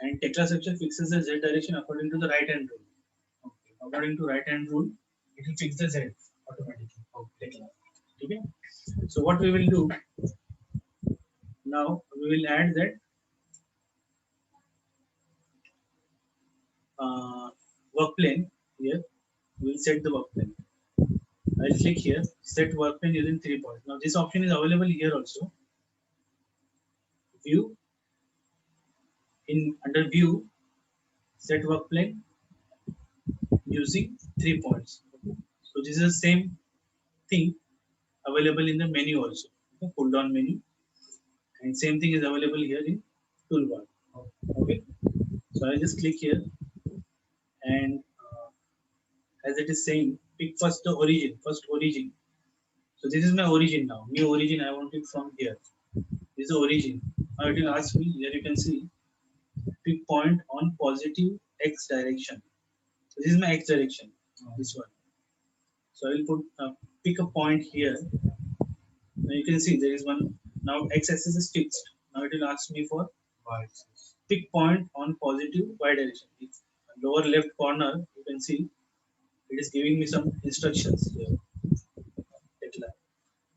And Tekla section fixes the z direction according to the right hand rule. Okay. According to right hand rule, it will fix the z automatically. Tekla. Okay. So what we will do now, we will add that work plane here. We will set the work plane. I'll click here, set work plane using 3 points. Now this option is available here also. View, in under view, set work plane using 3 points. Okay. So this is the same thing available in the menu also. Okay. Pull down menu, and same thing is available here in toolbar. Okay. So I just click here, and as it is saying, pick first the origin, first origin. So this is my origin now. New origin I want it from here. This is the origin. Now it will ask me, here you can see, pick point on positive x direction. So this is my x direction, this one. So I will put pick a point here. Now you can see there is one. Now x-axis is fixed. Now it will ask me for Y-axis. pick point on positive y direction. If lower left corner, you can see it is giving me some instructions here.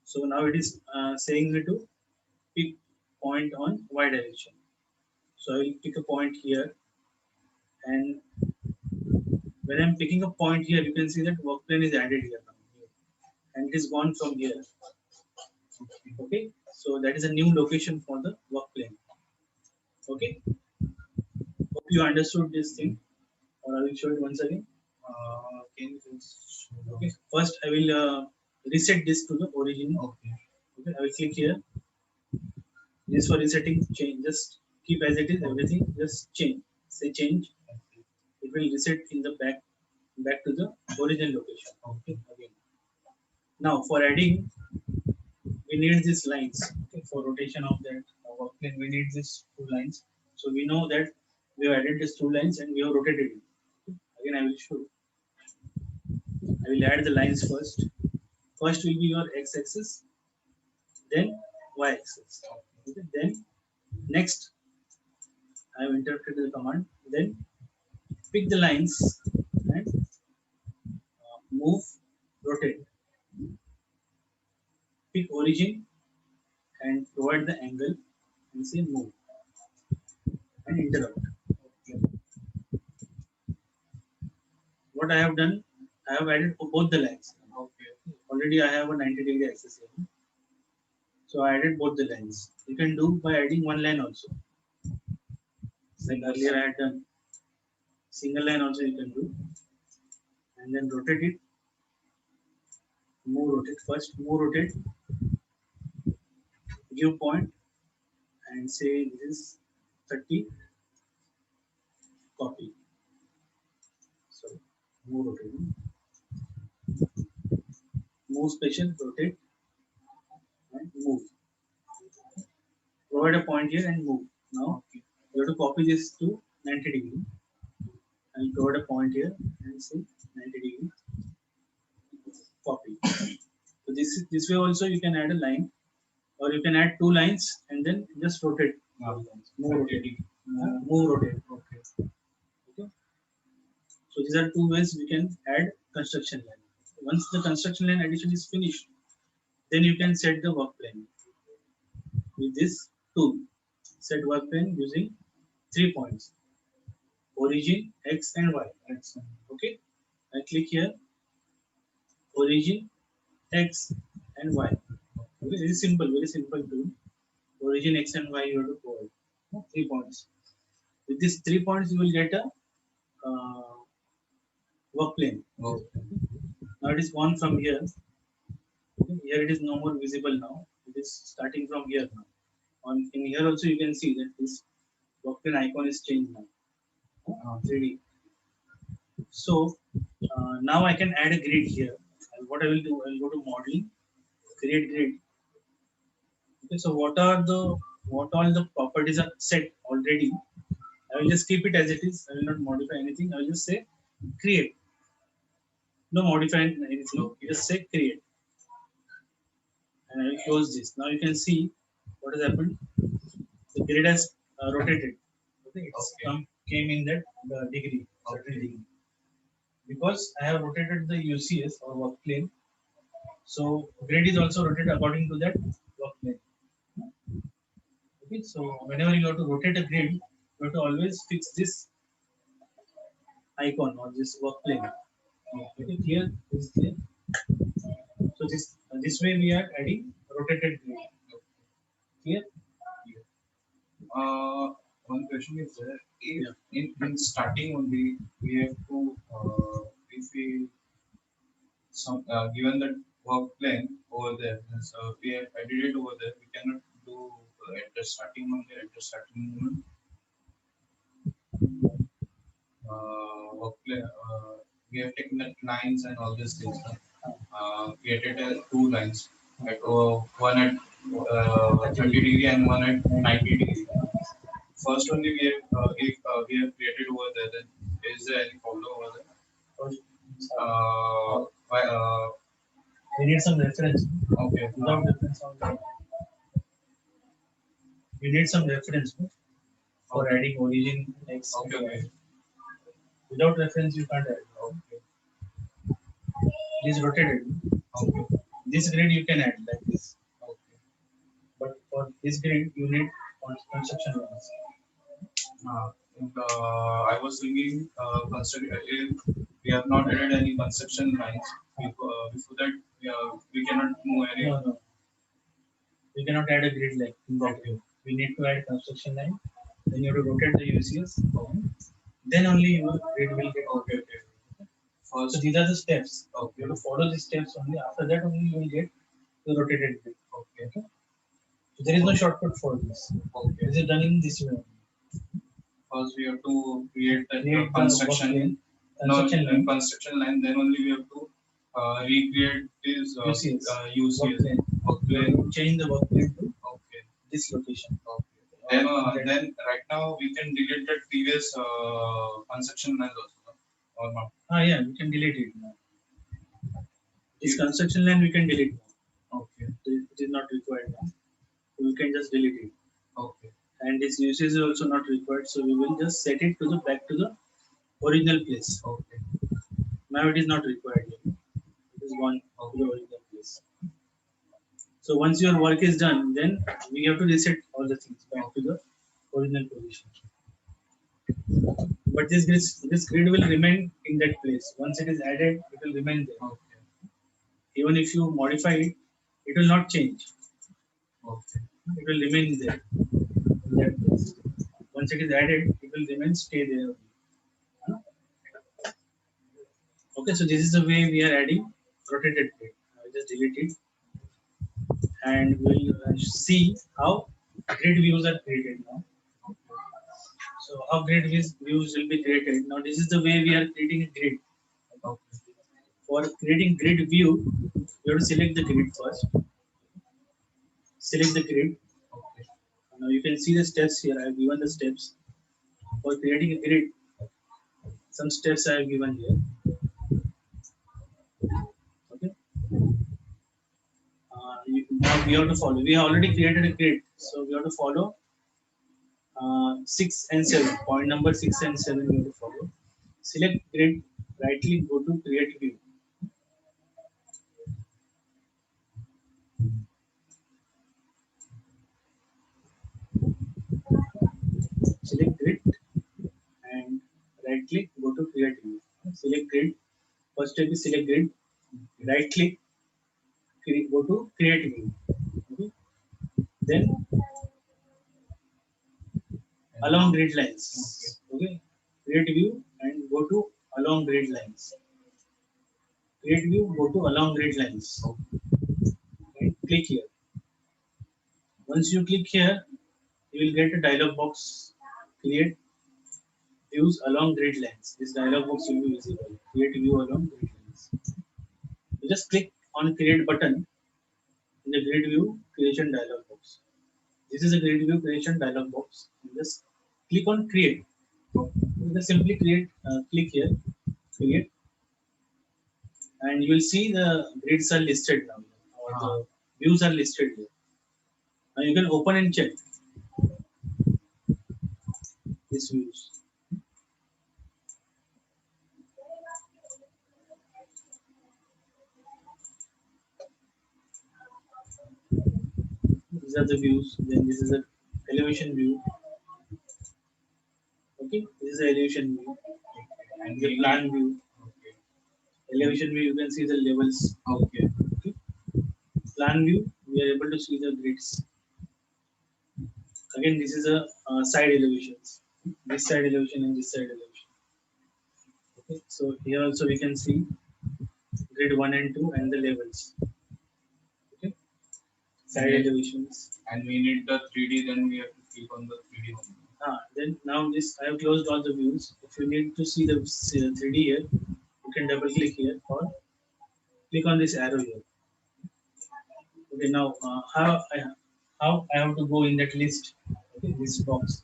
So now it is saying me to pick point on y direction. So I will pick a point here, and when I'm picking a point here, you can see that work plane is added here now, and it is gone from here. Okay, so that is a new location for the work plane. Okay, hope you understood this thing, or I will show it once again. Can you just show Okay, first I will reset this to the origin. Okay. Okay, I will click here. This for resetting, change. Just keep as it is. Everything just change. Say change. It will reset in the back to the original location. Okay, again. Now for adding, we need these lines. Okay, for rotation of that work plane, we need these two lines. So we know that we have added these two lines and we have rotated it. Okay. Again, I will show. I will add the lines first. First will be your x-axis, then y-axis. Okay. Then next, I have interpreted the command. Then pick the lines and move, rotate. Pick origin and provide the angle and say move. and interrupt. Okay. What I have done, I have added both the lines. Okay. Already I have a 90-degree axis here. So I added both the lines. You can do by adding one line also. Like earlier I had done. Single line also you can do. And then rotate it. Move rotate. First move rotate. Give point and say this is 30. Copy. So move rotate. Move special, rotate and move. Provide a point here and move. Now Okay. you have to copy this to 90 degree and provide a point here and say 90 degree. Copy. So this way also you can add a line or you can add two lines and then just rotate. Move rotate. Move rotate. Okay. Okay. So these are two ways we can add construction line. Once the construction line addition is finished, then you can set the work plane with this tool. Set work plane using 3 points: origin, x and y. Excellent. Okay. I click here, origin, x and y. Okay. Very simple tool. Origin, x and y you have to provide. 3 points. With these 3 points, you will get a work plane. Okay. Now it is gone from here. Okay. Here it is no more visible now. It is starting from here now. In here also you can see that this work plane icon is changed now. 3D. So now I can add a grid here. And what I will do, I will go to modeling, create grid. Okay, so what all the properties are set already. I will just keep it as it is. I will not modify anything. I will just say create. No modifying anything. Just say create. And I will close this. Now you can see what has happened. The grid has rotated. Okay, it's came in that degree, certain degree. Because I have rotated the UCS or work plane, so grid is also rotated according to that work plane. Okay, so whenever you have to rotate a grid, you have to always fix this icon or this work plane. Okay, clear? This is clear. So this way we are adding rotated grid. Clear? One question is there. If Yeah. in starting only we have to if we given that work plane over there, so we have edited over there, we cannot do at the starting only at the starting moment. Work plane. We have taken the lines and all these things. Created two lines, at, one at 30 degree and one at 90 degree. First only we have if we have created over there, then is there any problem over there? Why, We need some reference. okay. Without reference, we need some reference for adding origin x. Okay. Okay. Without reference, you can't add. Okay. It is rotated. Okay. This grid you can add like this, Okay. but for this grid you need construction lines. I was thinking, if we have not added any construction lines before that, we cannot move any. No. We cannot add a grid like in that way. We need to add construction line. Then you have to rotate the UCS. Then only your grid will get. Okay. First, So these are the steps. okay. You have to follow these steps only. After that only you will get the rotated grid. Okay. So there is no shortcut for this. Okay. This is done in this way. First, we have to create the Create construction. construction line. Construction line. Then only we have to recreate this UCS. UCS. Work plane. Change the work plane to Okay. this location. Okay. Then right now we can delete the previous construction lines also, or not? Yeah, we can delete it now. This construction line we can delete now. Okay. It is not required now. So we can just delete it. Okay. And this usage is also not required, so we will just set it to the back to the original place. Okay. Now it is not required. It is gone to the original place. So once your work is done, then we have to reset all the things back to the original position. But this grid will remain in that place. Once it is added, it will remain there. Okay. Even if you modify it, it will not change. Okay. It will remain there in that place. Once it is added, it will remain stay there. Okay, so this is the way we are adding rotated grid. I will just delete it and we'll see how grid views are created now. So how views will be created. Now this is the way we are creating a grid. Okay. For creating grid view, you have to select the grid first. Select the grid. Okay. Now you can see the steps here. I have given the steps. For creating a grid, some steps I have given here. Okay. Now we have to follow. We have already created a grid, so we have to follow 6 and 7. Point number 6 and 7 we have to follow. Select grid. Right click. Go to create view. Select grid and right click. Go to create view. Select grid. First step is select grid. Right click. Go to create view. Okay. Then along grid lines. Okay. Create view and go to along grid lines. Create view, go to along grid lines. And click here. Once you click here, you will get a dialog box. Create views along grid lines. This dialog box will be visible. Create view along grid lines. You just click on create button in the grid view creation dialog box. This is a grid view creation dialog box. You just click on create. You just simply click here, create, and you will see the grids are listed now, or the views are listed here. Now you can open and check these views. These are the views. Then this is a elevation view. Okay, this is the elevation view. And the plan view. Okay. Elevation view, you can see the levels. Okay. Okay. Plan view, we are able to see the grids. Again, this is a side elevations. This side elevation and this side elevation. Okay, so here also we can see grid 1 and 2 and the levels. Okay, side elevations. And we need the 3D, then we have to click on the 3D one. Then now this I have closed all the views. If you need to see the 3D here, you can double click here or click on this arrow here. Okay, now how I have to go in that list, okay, this box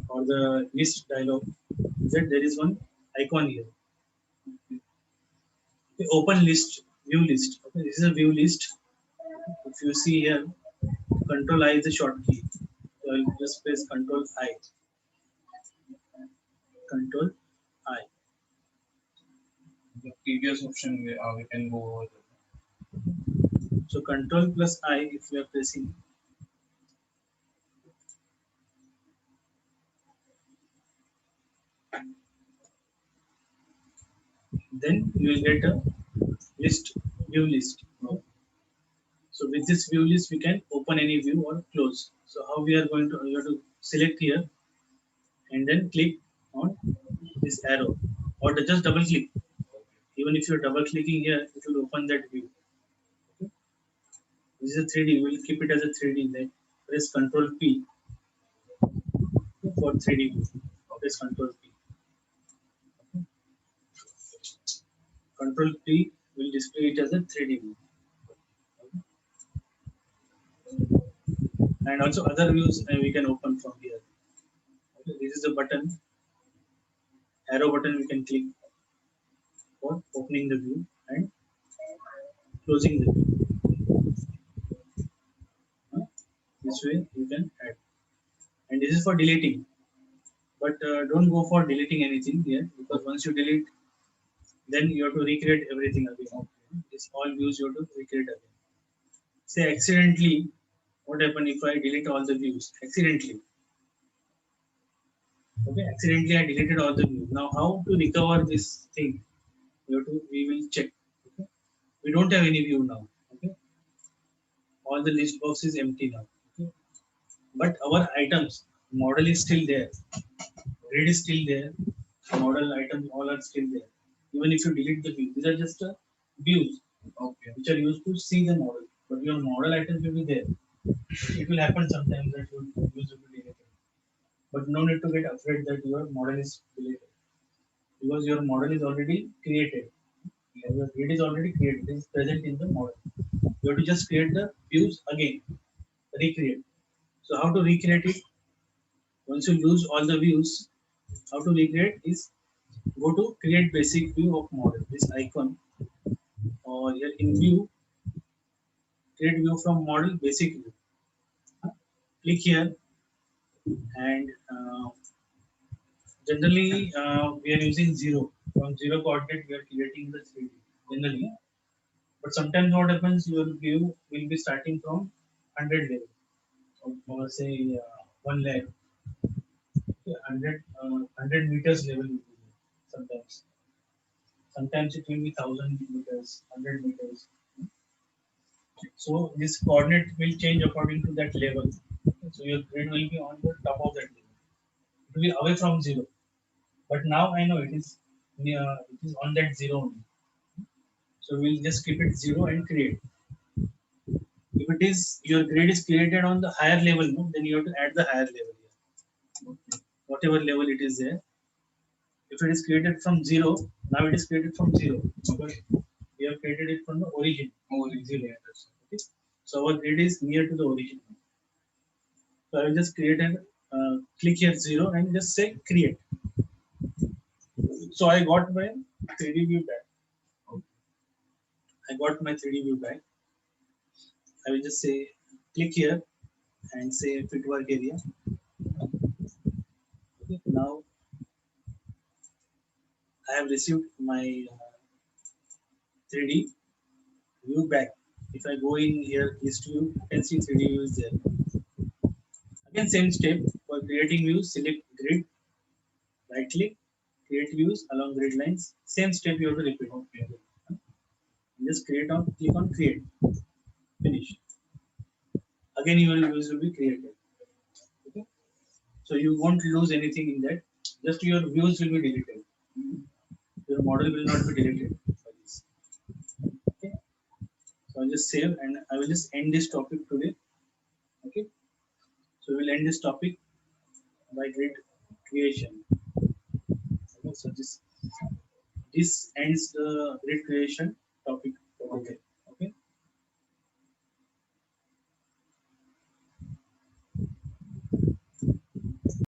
or the list dialog. That there is one icon here. Okay, open list, view list. Okay, this is a view list. If you see here, Control I is the short key. So I'll just press Control I. Control I. The previous option we can go over. So Control plus I if you are pressing. Then you will get a list, view list. So with this view list, we can open any view or close. So how we are going to, you have to select here and then click on this arrow or just double click. Even if you're double clicking here, it will open that view. Okay. This is a 3D. We'll keep it as a 3D. Then press Control P for 3D view. Press Control P. Control P will display it as a 3D view. And also other views we can open from here. Okay. This is the button, arrow button we can click for opening the view and closing the view. This way you can add. And this is for deleting. But don't go for deleting anything here because once you delete, then you have to recreate everything again. Okay. This all views you have to recreate again. Say accidentally, what happen if I delete all the views? Accidentally. Okay, accidentally I deleted all the views. Now how to recover this thing? We will check. Okay, we don't have any view now. Okay, all the list box is empty now. Okay, but our items model is still there. Grid is still there. Model items all are still there. Even if you delete the view, these are just views. Okay, which are used to see the model. But your model items will be there. It will happen sometimes that your views will be deleted. But no need to get afraid that your model is deleted because your model is already created. Your grid is already created. It is present in the model. You have to just create the views again, recreate. So how to recreate it? Once you use all the views, how to recreate is go to create basic view of model. This icon or here in view, create view from model basic view. Click here and generally we are using zero. From zero coordinate we are creating the 3D generally. But sometimes what happens, your view will be starting from 100 level or say 1 lakh, okay, 100 meters level will be there sometimes. Sometimes it will be 1000 meters, 100 meters. So this coordinate will change according to that level. So your grid will be on the top of that level. It will be away from zero. But now I know it is near, it is on that zero only. So we'll just keep it zero and create. If it is your grade is created on the higher level, no, then you have to add the higher level here. Okay. Whatever level it is there. If it is created from zero, now it is created from zero. Okay. We have created it from the origin. Zero. Okay. So our grid is near to the origin. So I will just create and click here zero and just say create. So I got my 3D view back. Okay. I got my 3D view back. I will just say click here and say fit work area. Okay. Now I have received my 3D view back. If I go in here list view, you can see 3D view is there. Again same step for creating views, select grid, right click, create views along grid lines. Same step you have to repeat. Okay. Just click on create, finish. Again your views will be created. Okay. So you won't lose anything in that. Just your views will be deleted. Your model will not be deleted by this. Okay. So I'll just save and I will just end this topic today. Okay. So we'll end this topic by grid creation. Okay. So this ends the grid creation.